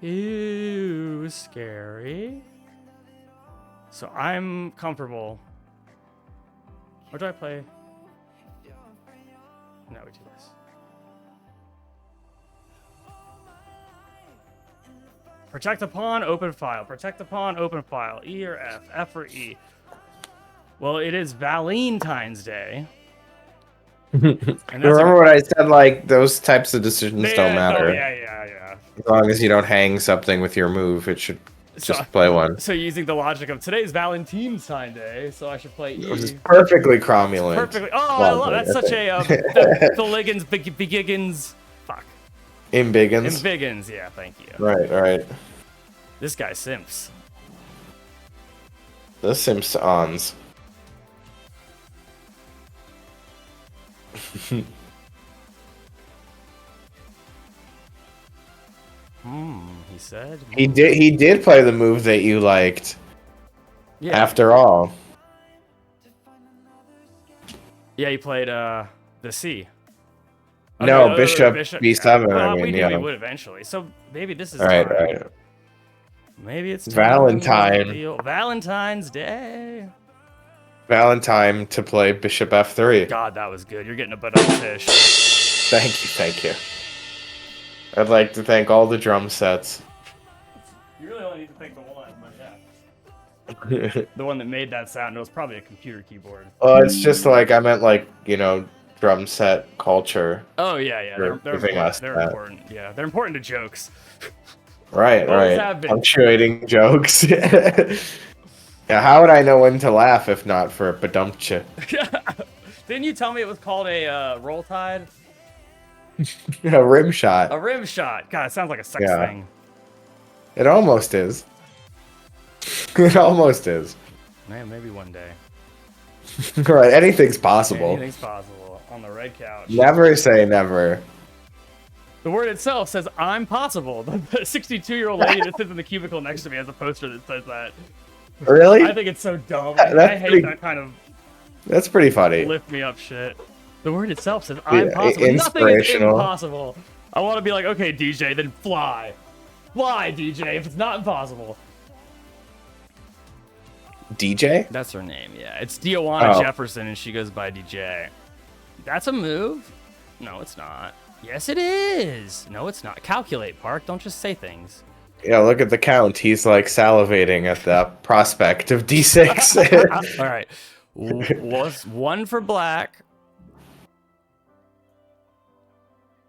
too scary. So I'm comfortable. Or do I play? No, we do this. Protect the pawn, open file. Protect the pawn, open file. E or F? F or E? Well, it is Valentine's Day. Remember what I said? Like, those types of decisions don't matter. Oh, yeah. As long as you don't hang something with your move, it should just play one. So using the logic of today's Valentine's Day, so I should play E. Which is perfectly cromulent. Perfectly. Oh, I love that's such a the Liggins, Begiggins. Fuck. Imbiggins. Imbiggins, yeah, thank you. Right. This guy simps. The Simpsons. He said. He did play the move that you liked. Yeah. After all. Yeah, he played the C. No, Bishop B7. Well, I mean, we knew yeah. he would eventually. So maybe this is Right, time. right. Maybe it's time Valentine. to reveal Valentine's Day. Valentine to play Bishop F3. God, that was good. You're getting a butt on fish. Thank you. I'd like to thank all the drum sets. You really only need to thank the one, but yeah. The one that made that sound. It was probably a computer keyboard. Well, it's just like I meant, like, drum set culture. Oh yeah. They're giving important. us They're that. important. Yeah, they're important to jokes. Right. have been. Punctuating jokes. Yeah, how would I know when to laugh if not for a badumpcha? Didn't you tell me it was called a roll tide? A rim shot. A rim shot. God, it sounds like a sex Yeah. thing. It almost is. It almost is. Man, maybe one day. Right, anything's possible. Anything's possible on the red couch. Never say never. The word itself says, I'm possible. The 62-year-old lady that sits in the cubicle next to me has a poster that says that. Really? I think it's so dumb. That's I hate pretty- that kind of That's pretty funny. lift me up shit. The word itself says, I'm Yeah, possible. Nothing is inspirational. impossible. I want to be like, okay, DJ, then fly. Fly, DJ, if it's not impossible. DJ? That's her name, yeah. It's Diowana Oh. Jefferson, and she goes by DJ. That's a move? No, it's not. Yes, it is. No, it's not. Calculate, Park. Don't just say things. Yeah, look at the count. He's like salivating at the prospect of D6. All right. Was one for black.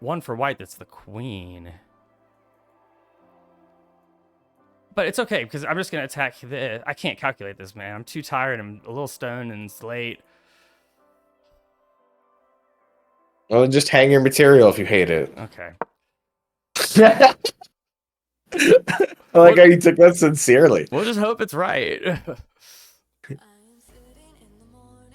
One for white. That's the queen. But it's okay, because I'm just going to attack this. I can't calculate this, man. I'm too tired. I'm a little stoned, and it's late. Well, just hang your material if you hate it. Okay. I like how you took that sincerely. We'll just hope it's right.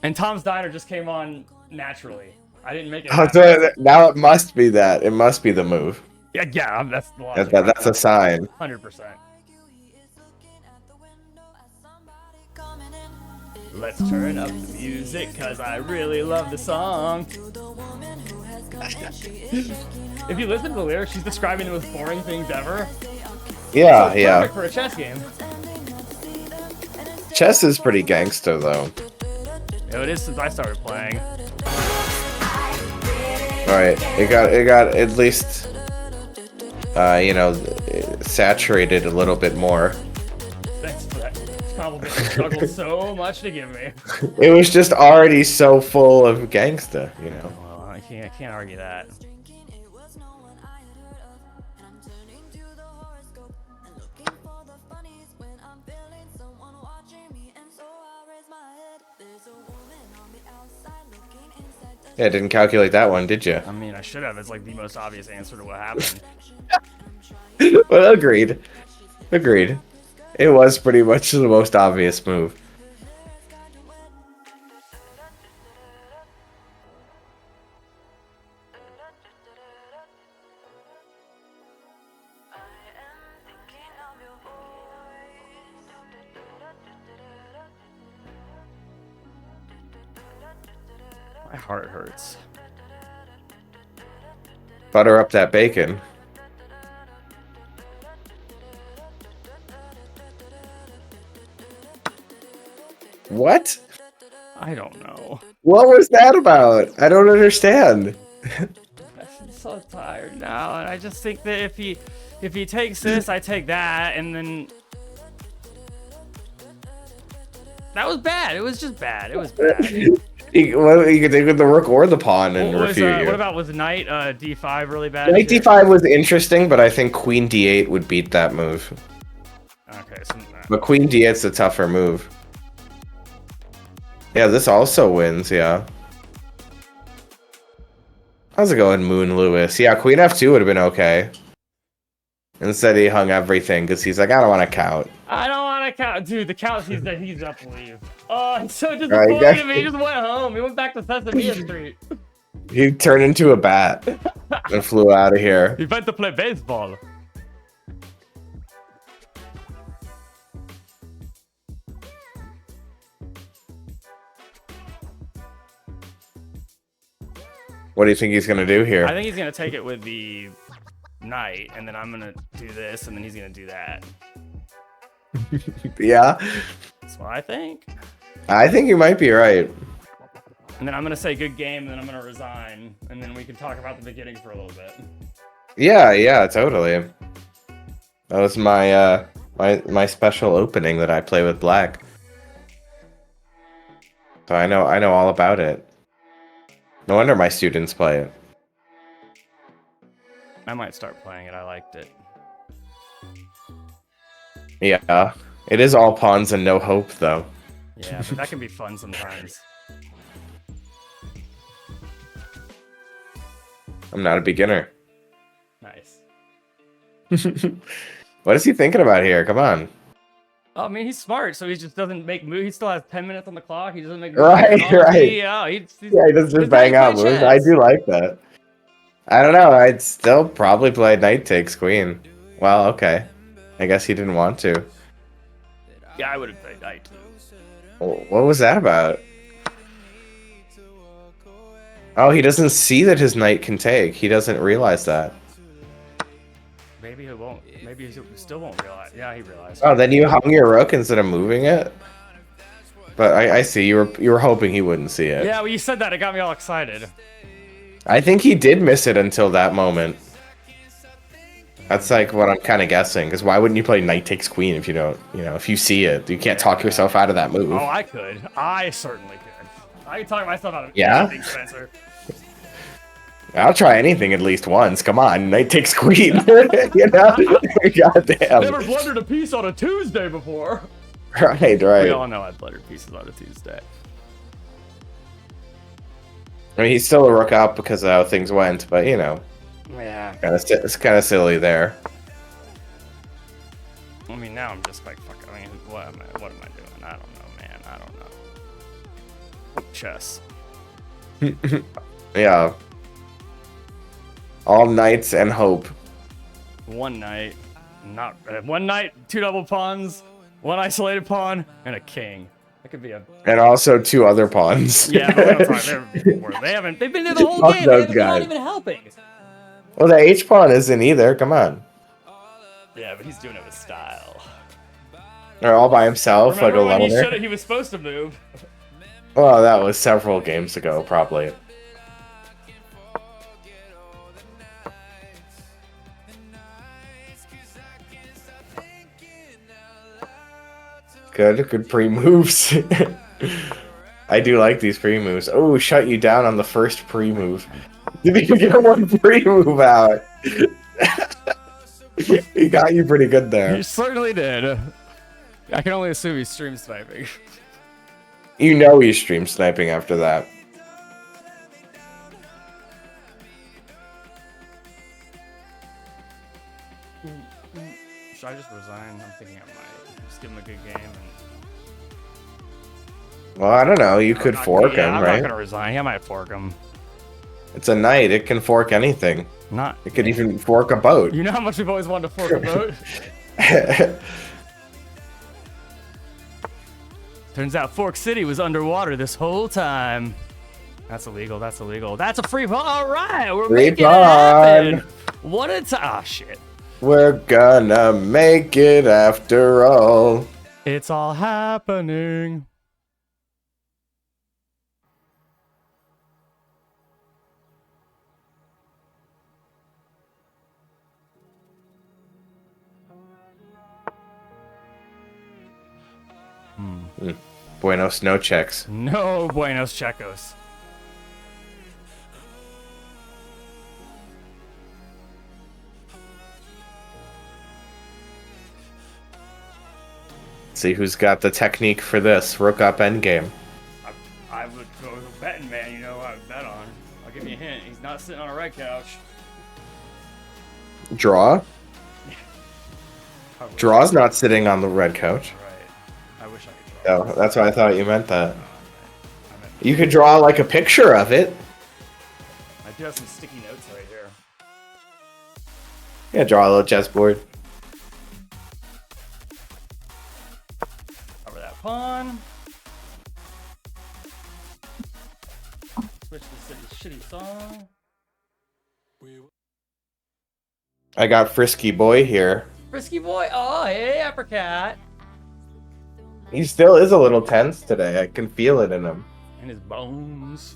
And Tom's Diner just came on naturally. I didn't make it. Oh, so now it must be that. It must be the move. Yeah, that's the logic. That's a sign. 100%. Let's turn up the music, cause I really love the song. If you listen to the lyrics, she's describing the most boring things ever. Yeah, So yeah. perfect for a chess game. Chess is pretty gangster, though. Yeah, it is since I started playing. All right, it got at least, saturated a little bit more. Thanks for that. It's probably struggled so much to give me. It was just already so full of gangsta, you know. Well, I can't argue that. Yeah, didn't calculate that one, did you? I mean, I should have. It's like the most obvious answer to what happened. Well, agreed. Agreed. It was pretty much the most obvious move. My heart hurts. Butter up that bacon. What? I don't know. What was that about? I don't understand. I'm so tired now, and I just think that if he takes this, I take that, and then that was bad. It was just bad. It was bad. You could take with the rook or the pawn and refute you. What about was knight d5 really bad? Knight d5 was interesting, but I think queen d8 would beat that move. Okay, so But queen d8's the tougher move. Yeah, this also wins, yeah. How's it going, Moon Lewis? Yeah, queen f2 would have been okay. Instead, he hung everything because he's like, I don't want to count. I don't want to count, dude. The count he's up to leave. Oh, I'm so Right, disappointed in him. He just went home. He went back to Sesame Street. He turned into a bat and flew out of here. He went to play baseball. What do you think he's gonna do here? I think he's gonna take it with the knight, and then I'm gonna do this, and then he's gonna do that. Yeah, That's what I think. I think you might be right. And then I'm gonna say good game, and then I'm gonna resign, and then we can talk about the beginning for a little bit. Yeah, totally. That was my my special opening that I play with black. So I know all about it. No wonder my students play it. I might start playing it. I liked it. Yeah, it is all pawns and no hope though. Yeah, but that can be fun sometimes. I'm not a beginner. Nice. What is he thinking about here? Come on. Oh, I mean, he's smart, so he just doesn't make moves. He still has 10 minutes on the clock. He doesn't make moves. Right, right. Yeah, Yeah, he doesn't just bang out moves. I do like that. I don't know. I'd still probably play knight takes queen. Well, okay. I guess he didn't want to. Yeah, I would have played knight too. What was that about? Oh, he doesn't see that his knight can take. He doesn't realize that. Maybe he won't. Maybe he still won't realize. Yeah, he realized. Oh, then you hung your rook instead of moving it? But I see. You were hoping he wouldn't see it. Yeah, well, you said that. It got me all excited. I think he did miss it until that moment. That's like what I'm kind of guessing. Because why wouldn't you play knight takes queen if you don't, if you see it? You can't talk yourself out of that move. Oh, I could. I certainly could. I can talk myself out of anything, Spencer. I'll try anything at least once. Come on, knight takes queen. Goddamn. Never blundered a piece on a Tuesday before. Right. We all know I blundered pieces on a Tuesday. I mean, he's still a rook up because of how things went, but Yeah. it's kind of silly there. I mean, now I'm just like, fuck. I mean, what am I doing? I don't know, man. I don't know. Chess. Yeah. All knights and hope. One knight, one knight, 2 double pawns, 1 isolated pawn, and a king. That could be a. And also 2 other pawns. Yeah, but we don't talk before. They've been there the whole Fuck game. those They're not guys. even helping. Well, the H pawn isn't either. Come on. Yeah, but he's doing it with style. Or all by himself, Remember like a when loner. he was supposed to move? Well, that was several games ago, probably. Good pre-moves. I do like these pre-moves. Oh, shut you down on the first pre-move. Did you get 1 pre-move out? He got you pretty good there. He certainly did. I can only assume he's stream sniping. You know he's stream sniping after that. Should I just resign? I'm thinking I might just give him a good game. Well, I don't know. You could fork him, I'm right? not gonna resign. I might fork him. It's a knight. It can fork anything. Not. It could even fork a boat. You know how much we've always wanted to fork a boat? Turns out Fork City was underwater this whole time. That's illegal. That's illegal. That's a free pawn. All right, we're Free making it happen. What a time! Ah, shit. We're gonna make it after all. It's all happening. Buenos no checks. No buenos checos. See who's got the technique for this. Rook up endgame. I would go betting, man. You know what I would bet on. I'll give you a hint. He's not sitting on a red couch. Draw? Draw's not sitting on the red couch. Right. I wish I could draw. Oh, that's why I thought you meant that. You could draw like a picture of it. I do have some sticky notes right here. Yeah, draw a little chessboard. Cover that pawn. Switch to this shitty song. I got Frisky Boy here. Frisky boy. Oh, hey, apricot. He still is a little tense today. I can feel it in him. And his bones.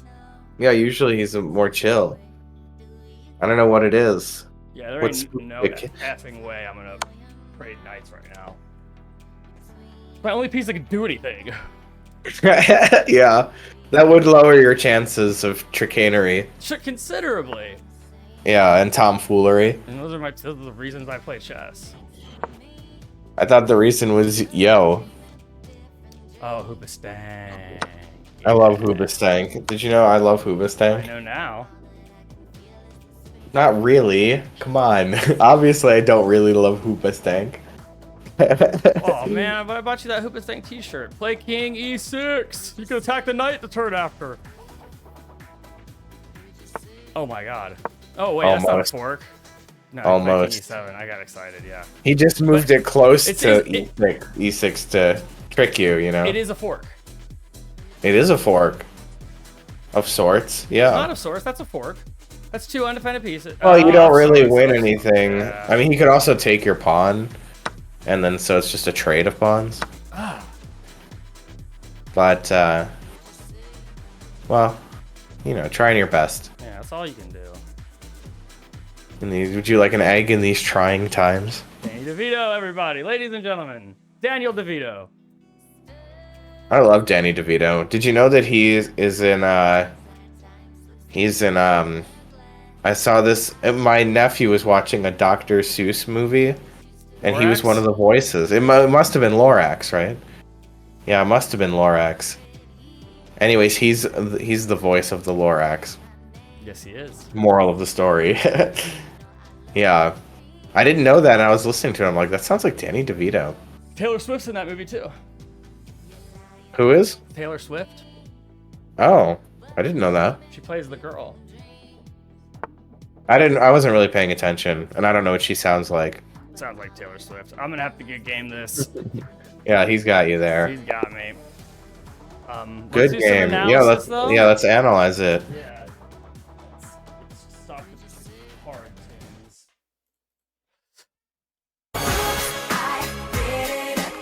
Yeah, usually he's more chill. I don't know what it is. Yeah, there What's ain't no like- effing way I'm gonna trade knights right now. It's my only piece that can do anything. Yeah, that would lower your chances of chicanery. Considerably. Yeah, and tomfoolery. And those are the reasons I play chess. I thought the reason was yo. Oh, Hoopastang. I love Hoobastang. Did you know I love I Hoobastang? know now. Not really. Come on. Obviously, I don't really love Hoopastank. Oh man, but I bought you that Hoopastank t-shirt. Play King E6. You can attack the knight the turn after. Oh my god. Oh wait, that's not a Almost. fork. No, Almost. King E7. I got excited, yeah. He just moved it close It to is- E6 to trick you, you know? It is a fork. It is a fork. Of sorts, yeah. Not of sorts, that's a fork. That's 2 undefended pieces. Well, you don't really sorts, win of anything. Yeah. I mean, he could also take your pawn, and then so it's just a trade of pawns. But, well, you know, trying your best. Yeah, that's all you can do. Would you like an egg in these trying times? Danny DeVito, everybody. Ladies and gentlemen, Daniel DeVito. I love Danny DeVito. Did you know that he's in I saw this, my nephew was watching a Dr. Seuss movie, and he was Lorax? one of the voices. It must have been Lorax, right? Yeah, it must have been Lorax. Anyways, he's the voice of the Lorax. Yes, he is. Moral of the story. Yeah. I didn't know that, and I was listening to him like, that sounds like Danny DeVito. Taylor Swift's in that movie too. Who is? Taylor Swift. Oh, I didn't know that. She plays the girl. I wasn't really paying attention, and I don't know what she sounds like. Sounds like Taylor Swift. I'm gonna have to good game this. Yeah, he's got you there. He's got me. Good let's do some game. Yeah, analysis, though. let's analyze it. Yeah. Let's stop with this hard tunes.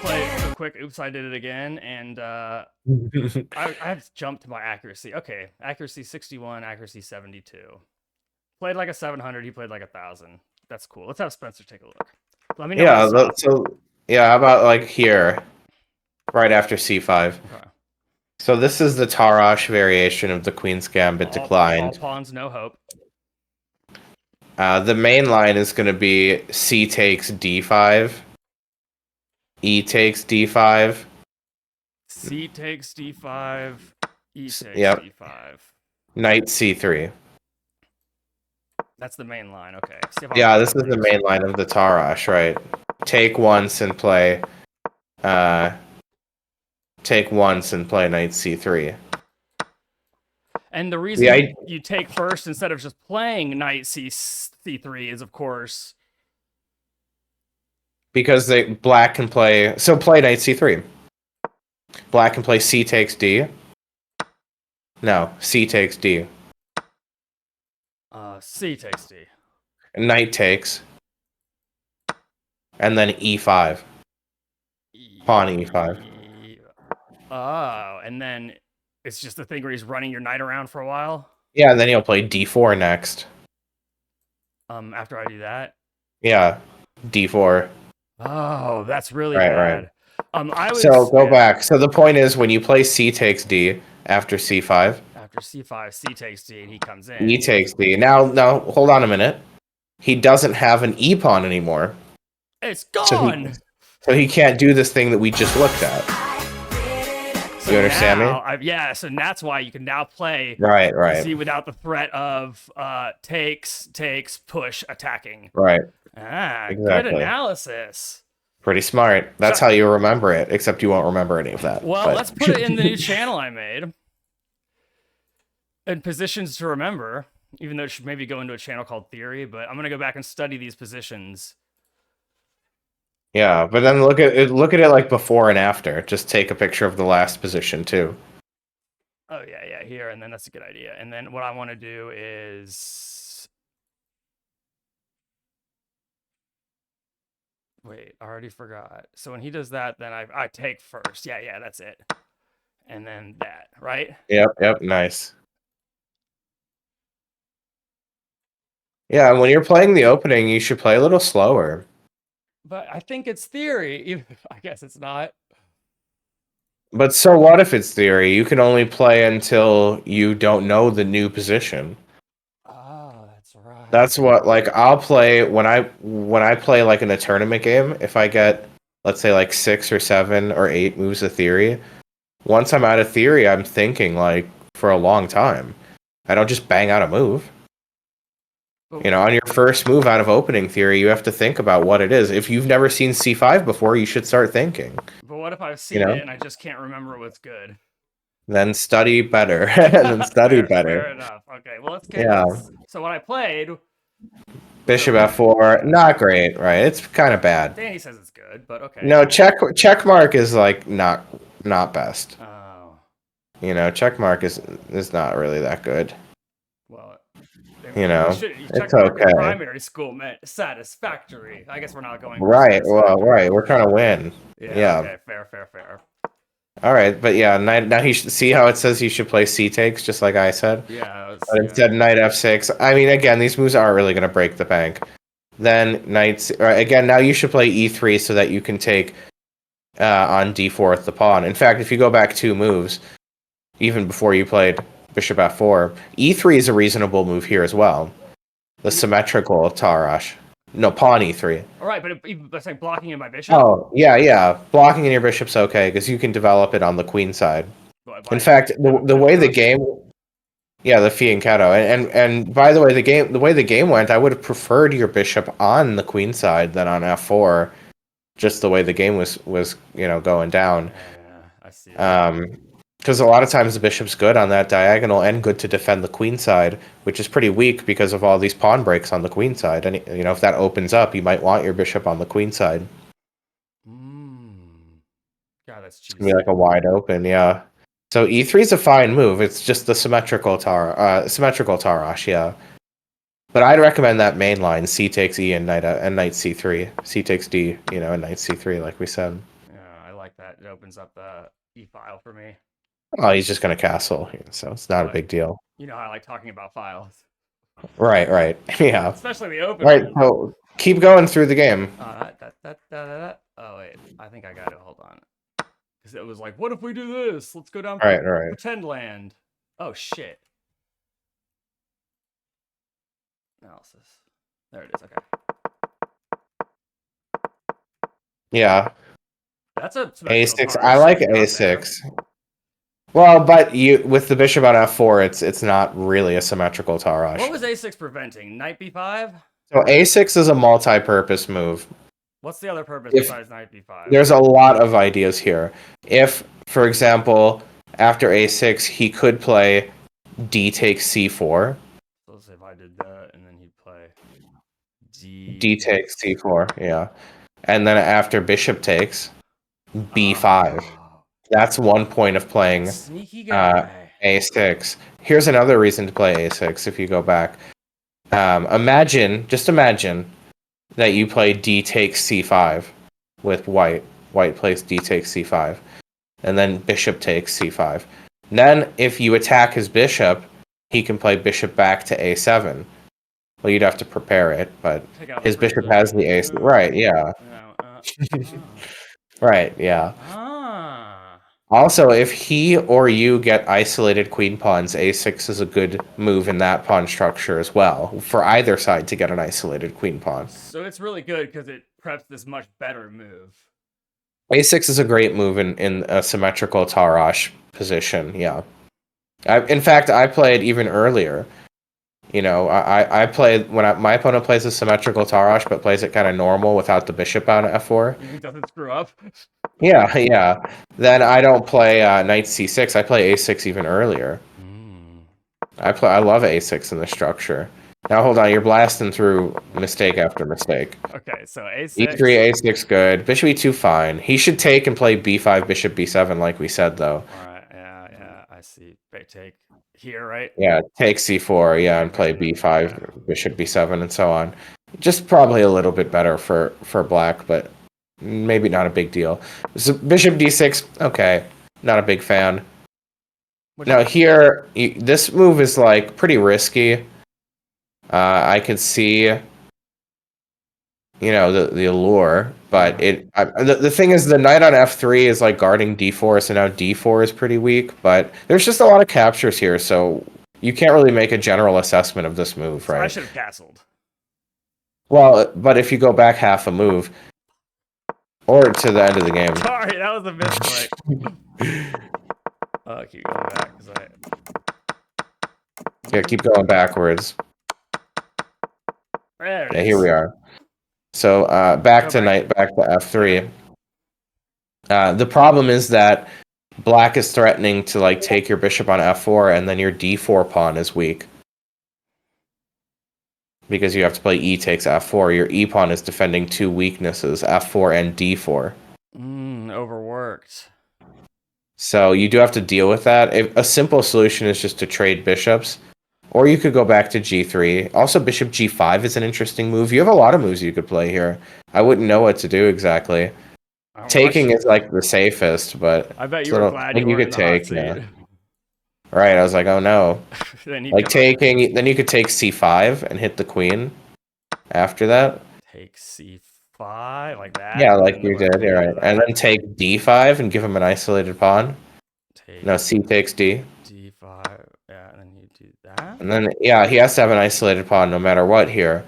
Play a quick. Oops, I did it again, and I have jumped to my accuracy. Okay, accuracy 61, accuracy 72. Played like a 700. He played like 1,000. That's cool. Let's have Spencer take a look. Let me know. Yeah, when to stop. so yeah, how about like here, right after c5. Okay. So this is the Tarash variation of the Queen's Gambit All declined. pawns, no hope. The main line is going to be C takes D5, E takes D5. C takes D5. E takes Yep. D5. Knight C3. That's the main line. Okay. Yeah, this is the main line of the Tarash, right? Take once and play. Take once and play Knight C3. And the reason you take first instead of just playing Knight C3 is, of course, because black can play. So play Knight C3. Black can play C takes D. No, C takes D. C takes D. Knight takes. And then E5. Pawn E5. Oh, and then it's just the thing where he's running your knight around for a while? Yeah, and then he'll play D4 next. After I do that? Yeah, D4. Oh, that's really Right. bad. So go back. So the point is, when you play C takes D after C5. After C5, C takes D, and he comes in. E takes D. Now, hold on a minute. He doesn't have an E pawn anymore. It's gone! So he can't do this thing that we just looked at. So you understand now, me? Yeah, so that's why you can now play Right. C without the threat of takes, push, attacking. Right. Exactly. Good analysis. Pretty smart. That's how you remember it, except you won't remember any of that. Well, let's put it in the new channel I made. In positions to remember, even though it should maybe go into a channel called Theory, but I'm going to go back and study these positions. Yeah, but then look at it like before and after. Just take a picture of the last position too. Oh yeah, here, and then that's a good idea. And then what I want to do is, wait, I already forgot. So when he does that, then I take first. Yeah, that's it. And then that, right? Yep, nice. Yeah, when you're playing the opening, you should play a little slower. But I think it's Theory. Even if I guess it's not. But so what if it's Theory? You can only play until you don't know the new position. Oh, that's right. That's what, like, I'll play when I play like in a tournament game, if I get, let's say, like 6 or 7 or 8 moves of Theory, once I'm out of Theory, I'm thinking like for a long time. I don't just bang out a move. You know, on your first move out of opening theory, you have to think about what it is. If you've never seen c5 before, you should start thinking. But what if I've You seen know, it and I just can't remember what's good? then study better. Then study Fair better. enough. Okay, well Yeah. so when I played, was it Bishop like f4, not great, right? It's kind of bad. Danny says it's good, but okay. No, check mark is like not best. Oh, You know, check mark is not really that good. well, You know, you check it's mark in okay. primary school meant satisfactory. I guess we're not going for Right. Well, satisfactory. right. We're trying to win. Yeah. Yeah. Okay. Fair. All right. But yeah, now he should see how it says he should play c takes, just like I said. Yeah. But instead, knight f6. I mean, again, these moves aren't really going to break the bank. Then knights. Again, now you should play e3 so that you can take on d4 with the pawn. In fact, if you go back 2 moves, even before you played bishop f4, e3 is a reasonable move here as well. The symmetrical Tarash. No, pawn e3. All right, but it's like blocking in my bishop. Oh, yeah. Blocking in your bishop's okay, because you can develop it on the queen side. In fact, the way the game... Yeah, the fianchetto. And by the way, the way the game went, I would have preferred your bishop on the queen side than on f4, just the way the game was going down. Yeah, I see. Because a lot of times the bishop's good on that diagonal and good to defend the queen side, which is pretty weak because of all these pawn breaks on the queen side. And if that opens up, you might want your bishop on the queen side. God, that's juicy. Be like a wide open, yeah. So e3 is a fine move. It's just the symmetrical Tarash, yeah. But I'd recommend that main line: c takes e and knight c3, c takes d, and knight c3, like we said. Yeah, I like that. It opens up the e file for me. Oh, he's just gonna castle, so it's not a big deal. You know how I like talking about files. Right, yeah. Especially the open. Right, so keep going through the game. Oh wait, I think I got it. Hold on. Because it was like, what if we do this? Let's go down Right. pretend land. Oh shit. Analysis. There it is. Okay. Yeah. That's a a6. I like a6. Well, but with the bishop on f4, it's not really a symmetrical Tarash. What was a6 preventing? Knight b5? So a6 is a multi-purpose move. What's the other purpose besides knight b5? There's a lot of ideas here. If, for example, after a6, he could play d takes c4. So let's say if I did that, and then he'd play d takes c4, yeah. And then after bishop takes, b5. That's one point of playing sneaky guy. a6. Here's another reason to play a6 if you go back. Just imagine that you play d takes c5 with white. White plays d takes c5. And then bishop takes c5. Then if you attack his bishop, he can play bishop back to a7. Well, you'd have to prepare it, but his bishop has the ace. Right, yeah. Right, yeah. Also, if he or you get isolated queen pawns, a6 is a good move in that pawn structure as well, for either side to get an isolated queen pawn. So it's really good because it preps this much better move. a6 is a great move in a symmetrical Tarash position, yeah. In fact, I played even earlier. I play when my opponent plays a symmetrical Tarash, but plays it kind of normal without the bishop on f4. You think doesn't screw up? Yeah. Then I don't play knight c6. I play a6 even earlier. I love a6 in the structure. Now hold on, you're blasting through mistake after mistake. Okay, so a6. e3, a6, good. Bishop e2, fine. He should take and play b5, bishop b7, like we said, though. All right, yeah, I see. Take here, right? Yeah, take c4, yeah, and play b5, bishop b7, and so on. Just probably a little bit better for black, but maybe not a big deal. So bishop d6, okay, not a big fan. Now here, this move is like pretty risky. I could see, the allure, but the thing is, the knight on f3 is like guarding d4, so now d4 is pretty weak. But there's just a lot of captures here, so you can't really make a general assessment of this move, right? I should have castled. Well, but if you go back half a move, or to the end of the game. Sorry, that was a misclick. Oh, keep going back. Yeah, keep going backwards. There it Yeah, here we is. are. So back Go to back. back to f3. The problem is that black is threatening to like take your bishop on f4, and then your d4 pawn is weak because you have to play e takes f4. Your e pawn is defending two weaknesses, f4 and d4. Overworked. So you do have to deal with that. A simple solution is just to trade bishops, or you could go back to g3. Also, bishop g5 is an interesting move. You have a lot of moves you could play here. I wouldn't know what to do exactly. Taking is like the safest, but I bet it's you a were little glad like you you weren't could in the hot take, seat. yeah. Right, I was like, oh no. Then he'd Like come up. taking, then you could take c5 and hit the queen after that. Take c5 like that, Yeah, and like then you what? did, Then yeah, go right. to And that. then take d5 and give him an isolated pawn. Take No, c takes d. d5. Yeah, and then you do that. And then, yeah, he has to have an isolated pawn no matter what here.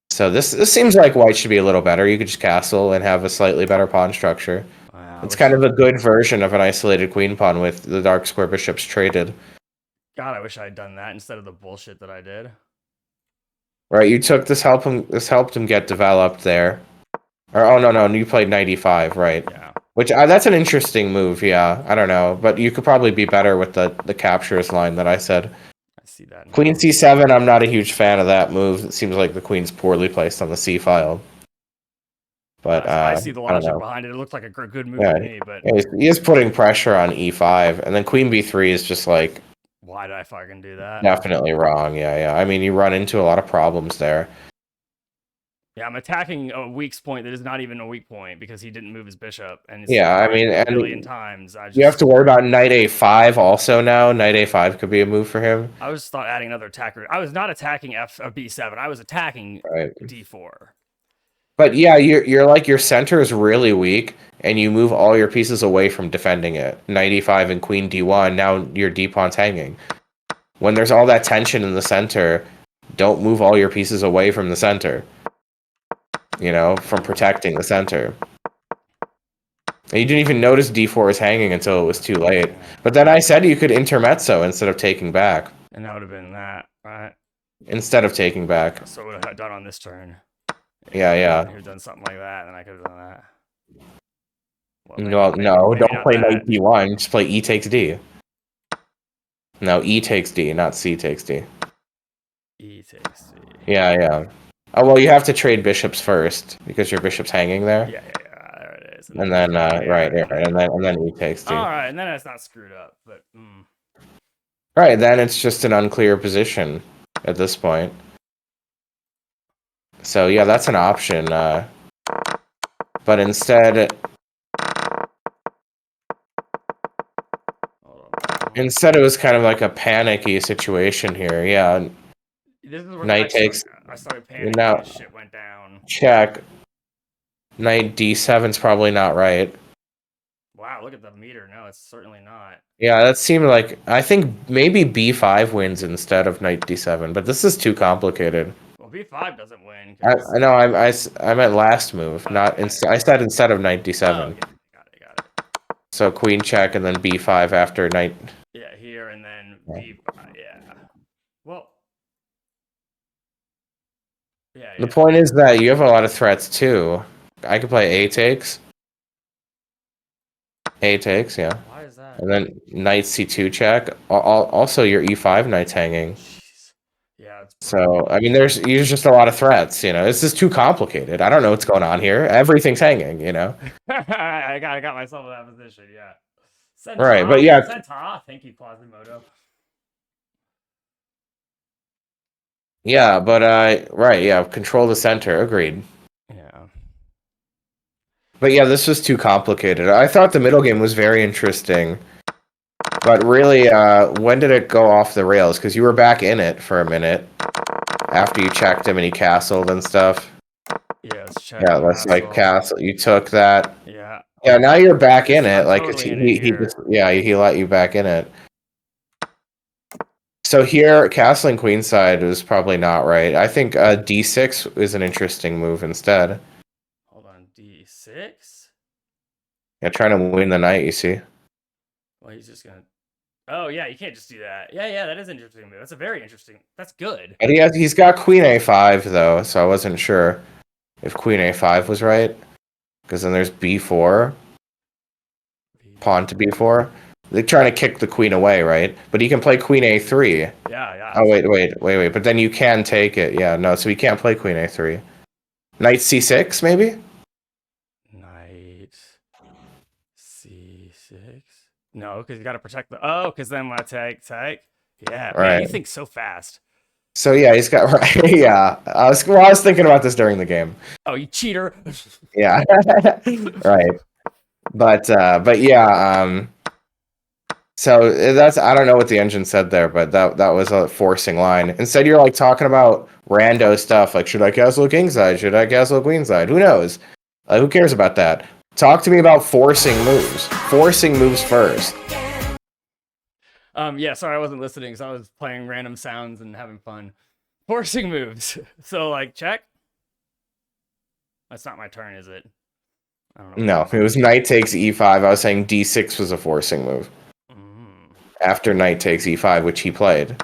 So this seems like white should be a little better. You could just castle and have a slightly better pawn structure. Wow, It's kind of a good version of an isolated queen pawn with the dark square bishops traded. God, I wish I had done that instead of the bullshit that I did. Right, you took this helped him get developed there. Or oh no, you played 95, right? Yeah. Which that's an interesting move, yeah. I don't know, but you could probably be better with the captures line that I said. I see that now. Queen c7, I'm not a huge fan of that move. It seems like the queen's poorly placed on the c file. But I see the I don't logic know. behind it. It looked like a good move Yeah, to me, but he is putting pressure on e5, and then queen b3 is just like why did I fucking do that? definitely wrong. Yeah. I mean, you run into a lot of problems there. Yeah, I'm attacking a weak point that is not even a weak point because he didn't move his bishop, and it's Yeah, I mean, a and million times. you have to worry about knight a5 also now. Knight a5 could be a move for him. I was thought adding another attacker. I was not attacking b7. I was attacking Right. d4. But yeah, you're like your center is really weak, and you move all your pieces away from defending it. Knight e5 and queen d1. Now your d pawn's hanging. When there's all that tension in the center, don't move all your pieces away from the center. You know, from protecting the center. And you didn't even notice d4 was hanging until it was too late. But then I said you could intermezzo instead of taking back. And that would have been that, right? Instead of taking back. So what would have done on this turn? Yeah. He would have done something like that, and I could have done that. Well, no, don't play knight d1. Just play e takes d. No, e takes d, not c takes d. E takes d. Yeah. Oh, well, you have to trade bishops first because your bishop's hanging there. Yeah. There it is. And then, right, and then e takes d. All right, and then it's not screwed up, but. Right, then it's just an unclear position at this point. So yeah, that's an option. But instead it was kind of like a panicky situation here. Yeah. This is where knight takes. I started panicking. Now, and shit went down. Check. Knight d7's probably not right. Wow, look at the meter. No, it's certainly not. Yeah, that seemed like I think maybe b5 wins instead of knight d7, but this is too complicated. Well, b5 doesn't win. I know. I meant last move, not I said instead of knight d7. Oh, okay. Got it. So queen check and then b5 after knight. Yeah, here and then b5. Yeah. Well. Yeah. The point is that you have a lot of threats too. I could play a takes. A takes, yeah. Why is that? And then knight c2 check. Also, your e5 knight's hanging. Jeez. Yeah. So I mean, there's just a lot of threats. You know, this is too complicated. I don't know what's going on here. Everything's hanging. You know. I got myself in that position. Yeah. Right, but yeah. Thank you, Quasimodo. Yeah, but right, yeah, control the center. Agreed. Yeah. But yeah, this was too complicated. I thought the middle game was very interesting. But really, when did it go off the rails? Because you were back in it for a minute after you checked him and he castled and stuff. Yeah, let's check. Yeah, let's like castle. You took that. Yeah. Yeah, now you're back in it. Like totally he just he let you back in it. So here, castling queenside was probably not right. I think d6 is an interesting move instead. Hold on, d6. Yeah, trying to win the knight. You see. Well, he's just gonna. Oh yeah, you can't just do that. Yeah, that is an interesting move. That's a very interesting. That's good. But he's got Queen A5 though, so I wasn't sure if Queen A5 was right. Because then there's B4, pawn to B4. They're trying to kick the queen away, right? But he can play Queen A3. Yeah. Oh wait. But then you can take it. Yeah, no. So he can't play Queen A3. Knight C6 maybe. Knight C6. No, because you got to protect the. Oh, because then when I take. Yeah, man, Right. you think so fast. So yeah, he's got right. Yeah, I was thinking about this during the game. Oh, you cheater. Yeah, right. But yeah. So that's I don't know what the engine said there, but that was a forcing line. Instead, you're like talking about rando stuff like should I castle kingside? Should I castle queenside? Who knows? Who cares about that? Talk to me about forcing moves. Forcing moves first. Yeah, sorry, I wasn't listening, so I was playing random sounds and having fun. Forcing moves. So like check. That's not my turn, is it? I don't know. No, it was knight takes e5. I was saying d6 was a forcing move. After knight takes e5, which he played.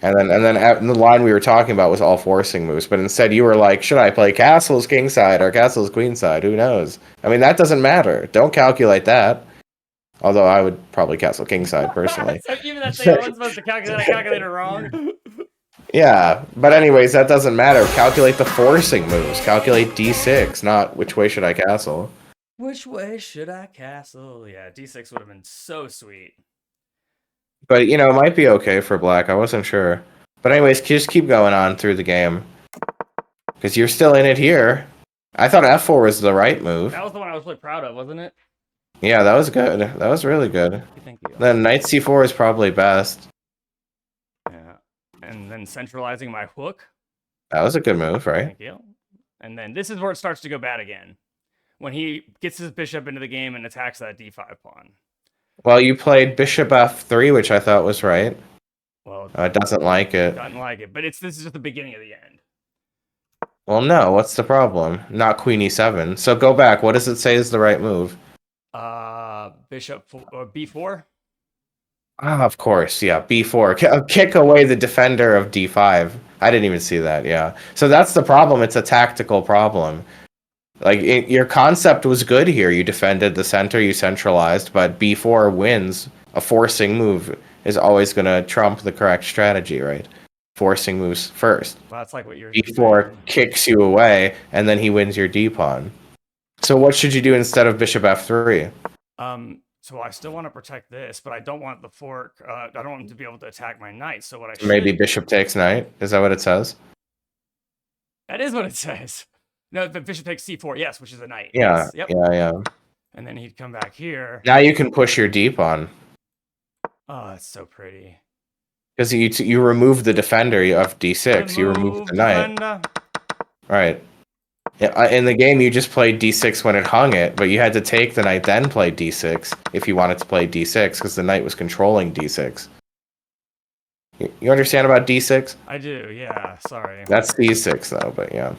And then the line we were talking about was all forcing moves, but instead you were like, should I play castles kingside or castles queenside? Who knows? I mean, that doesn't matter. Don't calculate that. Although I would probably castle kingside personally. So even that thing I wasn't supposed to calculate, I calculated wrong. Yeah, but anyways, that doesn't matter. Calculate the forcing moves. Calculate d6, not which way should I castle. Which way should I castle? Yeah, d6 would have been so sweet. But, it might be okay for black. I wasn't sure. But anyways, just keep going on through the game. Because you're still in it here. I thought f4 was the right move. That was the one I was really proud of, wasn't it? Yeah, that was good. That was really good. Thank you. Then knight c4 is probably best. Yeah. And then centralizing my hook. That was a good move, right? Thank you. And then this is where it starts to go bad again. When he gets his bishop into the game and attacks that d5 pawn. Well, you played bishop f3, which I thought was right. Well, it doesn't like it. Doesn't like it, but this is just the beginning of the end. Well, no. What's the problem? Not queen e7. So go back. What does it say is the right move? Bishop or b4. Ah, of course. Yeah, b4. Kick away the defender of d5. I didn't even see that. Yeah. So that's the problem. It's a tactical problem. Like your concept was good here. You defended the center. You centralized, but b4 wins. A forcing move is always going to trump the correct strategy, right? Forcing moves first. Well, that's like what you're b4 saying. Kicks you away, and then he wins your d pawn. So what should you do instead of bishop f3? So I still want to protect this, but I don't want the fork. I don't want him to be able to attack my knight. So what I should... Maybe bishop takes knight. Is that what it says? That is what it says. No, the bishop takes c4. Yes, which is a knight. Yeah. Yes. Yep. Yeah. And then he'd come back here. Now you can push your d pawn. Oh, that's so pretty. Because you remove the defender of d6. You remove the knight. Right. In the game, you just played d6 when it hung it, but you had to take the knight, then play d6 if you wanted to play d6, because the knight was controlling d6. You understand about d6? I do, yeah. Sorry. That's c6, though, but yeah.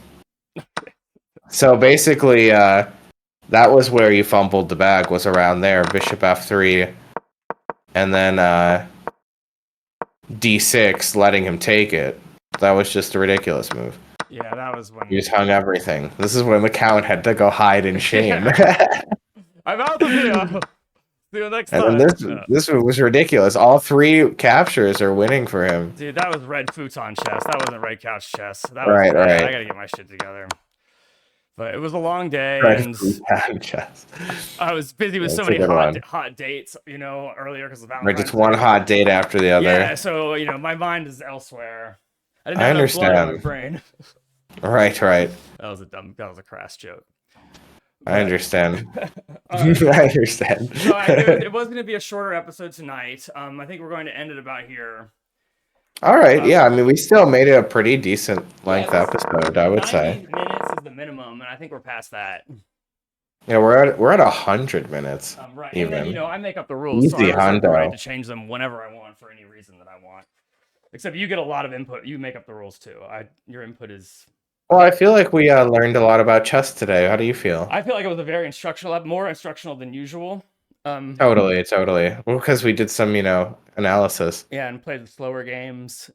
So basically, that was where you fumbled the bag, was around there. Bishop f3, and then d6, letting him take it. That was just a ridiculous move. Yeah, that was when... You just hung everything. This is when the count had to go hide in shame. I'm out of here! See you next time. And this was ridiculous. All 3 captures are winning for him. Dude, that was red futon chess. That wasn't red couch chess. That right. I gotta get my shit together. But it was a long day, and I was busy with so many hot dates, earlier because of Valentine's Day. Just one hot date after the other. Yeah, so my mind is elsewhere. I didn't have understand. Blood in my brain. Right. That was a crass joke. But, I understand. I understand. So it was going to be a shorter episode tonight. I think we're going to end it about here. All right. Yeah. I mean, we still made it a pretty decent length episode, I would say. 90 minutes is the minimum, and I think we're past that. Yeah, we're at 100 minutes. Right. Even. And then, I make up the rules, so I have the right to change them whenever I want for any reason that I want. Except you get a lot of input. You make up the rules too. Your input is... Well, I feel like we learned a lot about chess today. How do you feel? I feel like it was a very instructional, more instructional than usual. Totally, totally. Well, because we did some, analysis. Yeah, and play the slower games.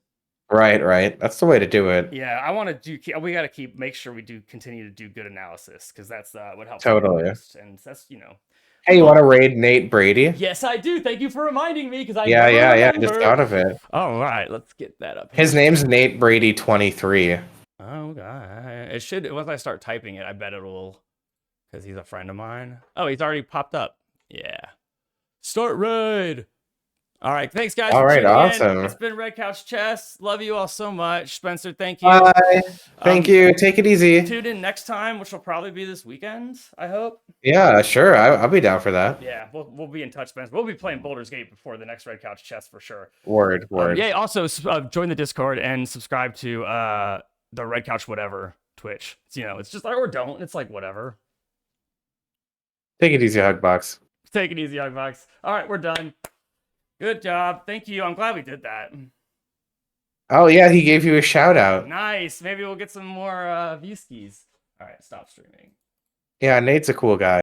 Right, right. That's the way to do it. Yeah, I want to do. We got to make sure we continue to do good analysis because that's what helps me the Totally. most. And that's Hey, you want to raid Nate Brady? Yes, I do. Thank you for reminding me because I Yeah, never yeah, yeah. I just remember. thought of it. All right, let's get that up. His name's Nate Brady 23. Oh god, it should. Once I start typing it, I bet it'll, because he's a friend of mine. Oh, he's already popped up. Yeah. Start raid. All right, thanks guys All for right, tuning awesome. in. It's been Red Couch Chess. Love you all so much. Spencer, thank you. Bye. Thank you. Take it easy. Tune in next time, which will probably be this weekend, I hope. Yeah, sure. I'll be down for that. Yeah, we'll be in touch, Spencer. We'll be playing Baldur's Gate before the next Red Couch Chess for sure. Word. Yeah, also join the Discord and subscribe to the Red Couch whatever Twitch. It's just like, or don't. It's like whatever. Take it easy, Hugbox. Take it easy, Hugbox. All right, we're done. Good job. Thank you. I'm glad we did that. Oh, yeah, he gave you a shout out. Nice. Maybe we'll get some more viewskis. All right, stop streaming. Yeah, Nate's a cool guy.